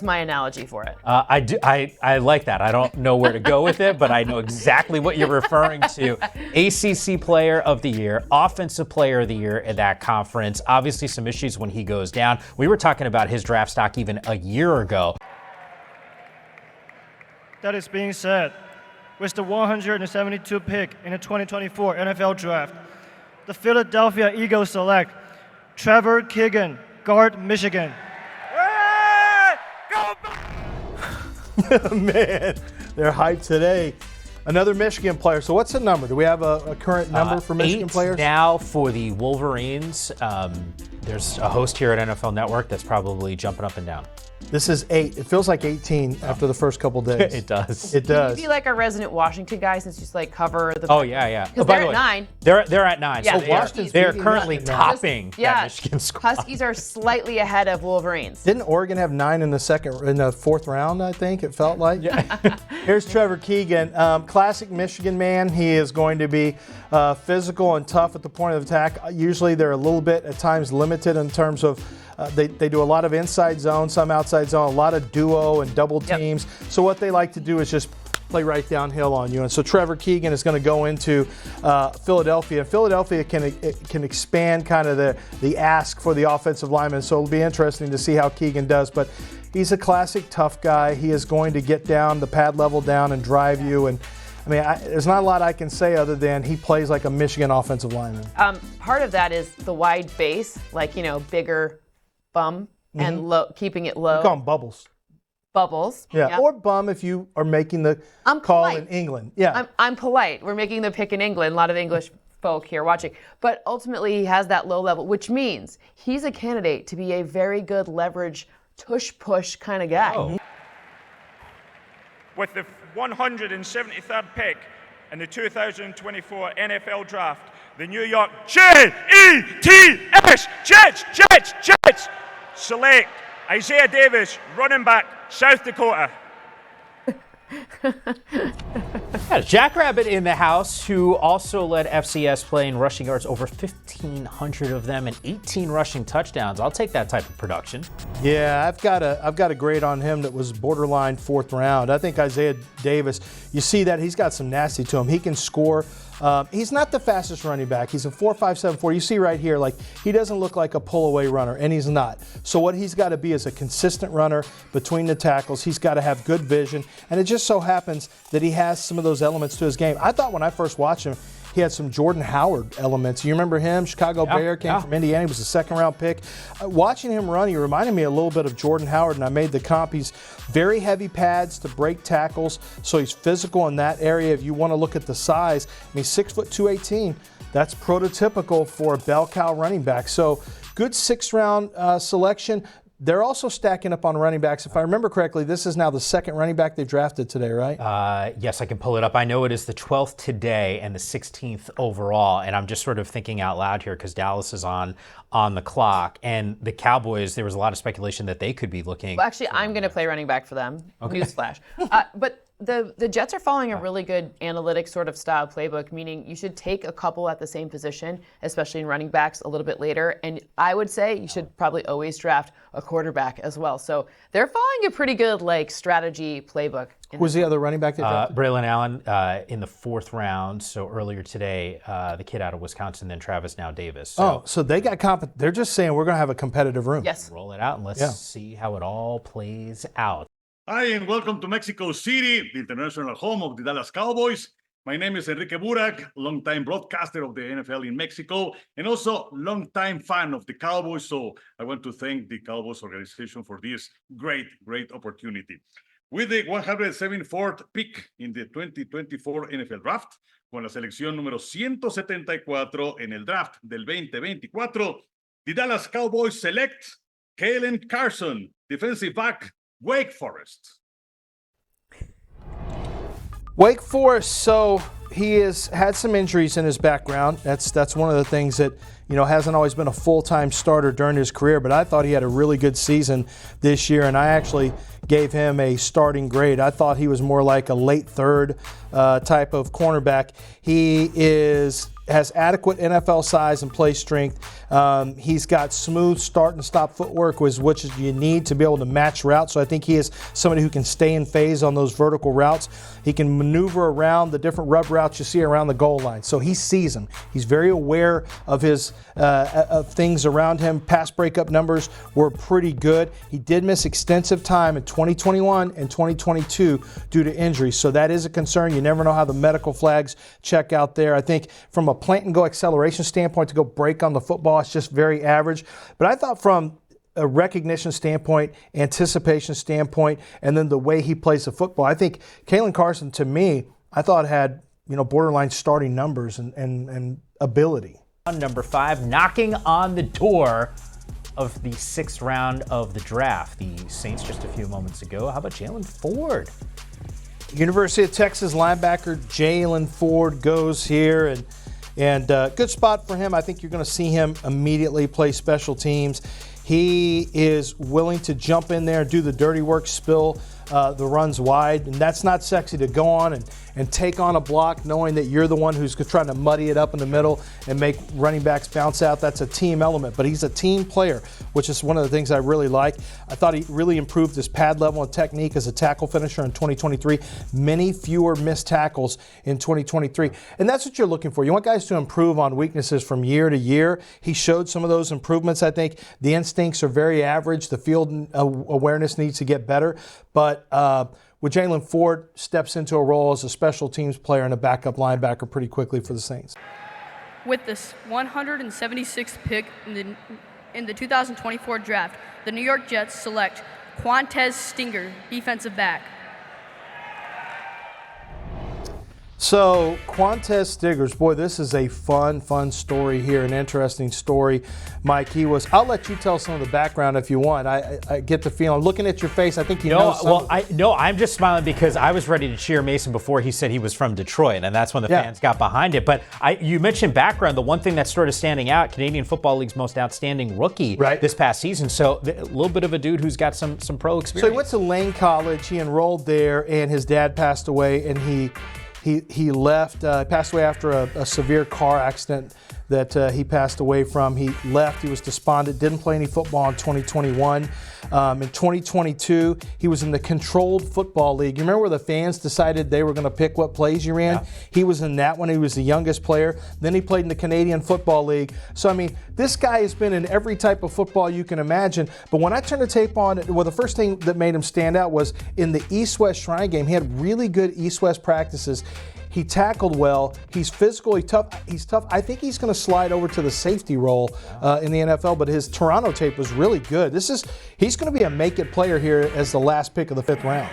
my analogy for it. I like that. I don't know where to go with it, but I know exactly what you're referring to. ACC Player of the Year, Offensive Player of the Year in that conference. Obviously some issues when he goes down. We were talking about his draft stock even a year ago. That is being said, with the 172 pick in the 2024 NFL Draft, the Philadelphia Eagles select Trevor Keegan, guard, Michigan. Man, they're hyped today. Another Michigan player. So what's the number? Do we have a current number for Michigan 8 players? Now for the Wolverines. There's a host here at NFL Network that's probably jumping up and down. This is 8. It feels like 18 after the first couple days. It does. It does. Can you be like a resident Washington guy since you cover the... Oh, yeah. Because By they're the way, at 9. They're at 9. Yeah, So they're currently topping that Michigan squad. Huskies are slightly ahead of Wolverines. Didn't Oregon have 9 in the 4th round, I think it felt like? Yeah. Here's Trevor Keegan. Classic Michigan man. He is going to be physical and tough at the point of attack. Usually they're a little bit at times limited in terms of they do a lot of inside zone, some outside zone, a lot of duo and double teams. So what they like to do is just play right downhill on you. And so Trevor Keegan is going to go into Philadelphia. Philadelphia can expand kind of the ask for the offensive lineman. So it'll be interesting to see how Keegan does. But he's a classic tough guy. He is going to get down, the pad level down and drive you. And there's not a lot I can say other than he plays like a Michigan offensive lineman. Part of that is the wide base, bigger bum and keeping it low. We call them bubbles. Bubbles. Yeah. Or bum if you are making the call in England. Yeah. I'm polite. We're making the pick in England. A lot of English folk here watching. But ultimately, he has that low level, which means he's a candidate to be a very good leverage, tush-push kind of guy. With the 173rd pick in the 2024 NFL Draft, the New York Jets select Isaiah Davis, running back, South Dakota. Got a Jackrabbit in the house who also led FCS play in rushing yards, over 1,500 of them and 18 rushing touchdowns. I'll take that type of production. Yeah, I've got a grade on him that was borderline 4th round. I think Isaiah Davis, you see that he's got some nasty to him. He can score. He's not the fastest running back. He's a 4.57 4. You see right here, like he doesn't look like a pull-away runner, and he's not. So what he's got to be is a consistent runner between the tackles. He's got to have good vision, and it just so happens that he has some of those elements to his game. I thought when I first watched him, he had some Jordan Howard elements. You remember him? Chicago Bear, came from Indiana. He was a 2nd-round pick. Watching him run, he reminded me a little bit of Jordan Howard, and I made the comp. He's very heavy pads to break tackles, so he's physical in that area. If you want to look at the size, I mean, 6 foot 218. That's prototypical for a bell cow running back. So good 6th-round selection. They're also stacking up on running backs. If I remember correctly, this is now the 2nd running back they drafted today, right? Yes, I can pull it up. I know it is the 12th today and the 16th overall, and I'm just sort of thinking out loud here because Dallas is on the clock. And the Cowboys, there was a lot of speculation that they could be looking. Well, actually, I'm going to play running back for them. Okay. Newsflash. But the Jets are following a really good analytic sort of style playbook, meaning you should take a couple at the same position, especially in running backs a little bit later. And I would say you should probably always draft a quarterback as well. So they're following a pretty good strategy playbook. Who was the other running back they drafted? Braylon Allen in the 4th round. So earlier today, the kid out of Wisconsin, then Travis, now Davis. So they got they're just saying we're going to have a competitive room. Yes. Roll it out and let's see how it all plays out. Hi, and welcome to Mexico City, the international home of the Dallas Cowboys. My name is Enrique Burak, longtime broadcaster of the NFL in Mexico, and also longtime fan of the Cowboys. So I want to thank the Cowboys organization for this great opportunity. With the 174th pick in the 2024 NFL Draft, con la selección número 174 en el draft del 2024, the Dallas Cowboys select Kalen Carson, defensive back, Wake Forest. Wake Forest, so he has had some injuries in his background. That's one of the things that, hasn't always been a full-time starter during his career, but I thought he had a really good season this year, and I actually gave him a starting grade. I thought he was more like a late 3rd type of cornerback. He has adequate NFL size and play strength. He's got smooth start and stop footwork, which you need to be able to match routes. So I think he is somebody who can stay in phase on those vertical routes. He can maneuver around the different rub routes you see around the goal line. So he sees them. He's very aware of his of things around him. Pass breakup numbers were pretty good. He did miss extensive time in 2021 and 2022 due to injuries. So that is a concern. You never know how the medical flags check out there. I think from a plant and go acceleration standpoint to go break on the football, it's just very average. But I thought from a recognition standpoint, anticipation standpoint, and then the way he plays the football, I think Kalen Carson, to me, I thought had borderline starting numbers and ability. Number 5, knocking on the door of the 6th round of the draft. The Saints just a few moments ago. How about Jaylen Ford? University of Texas linebacker Jaylen Ford goes here, and good spot for him. I think you're going to see him immediately play special teams. He is willing to jump in there and do the dirty work, spill the runs wide, and that's not sexy to go on and take on a block knowing that you're the one who's trying to muddy it up in the middle and make running backs bounce out. That's a team element, but he's a team player, which is one of the things I really like. I thought he really improved his pad level and technique as a tackle finisher in 2023. Many fewer missed tackles in 2023, and that's what you're looking for. You want guys to improve on weaknesses from year to year. He showed some of those improvements. I think the instincts are very average. The field awareness needs to get better, but with Jaylen Ford steps into a role as a special teams player and a backup linebacker pretty quickly for the Saints. With this 176th pick in the 2024 draft, the New York Jets select Qwan'tez Stinger, defensive back. So, Qwan'tez Stiggers, boy, this is a fun story here, an interesting story. Mike, I'll let you tell some of the background if you want. I get the feeling, looking at your face, I think you know some. Well, I'm just smiling because I was ready to cheer Mason before he said he was from Detroit, and that's when the fans got behind it. But you mentioned background. The one thing that's sort of standing out, Canadian Football League's most outstanding rookie this past season. So a little bit of a dude who's got some pro experience. So he went to Lane College. He enrolled there, and his dad passed away, and he left, passed away after a severe car accident that he passed away from. He left, he was despondent, didn't play any football in 2021. In 2022, he was in the controlled football league. You remember where the fans decided they were going to pick what plays you ran? Yeah. He was in that one. He was the youngest player. Then he played in the Canadian Football League. So, I mean, this guy has been in every type of football you can imagine. But when I turned the tape on, well, the first thing that made him stand out was in the East-West Shrine game. He had really good East-West practices. He tackled well. He's physically tough. He's tough. I think he's going to slide over to the safety role in the NFL, but his Toronto tape was really good. He's going to be a make-it player here as the last pick of the 5th round.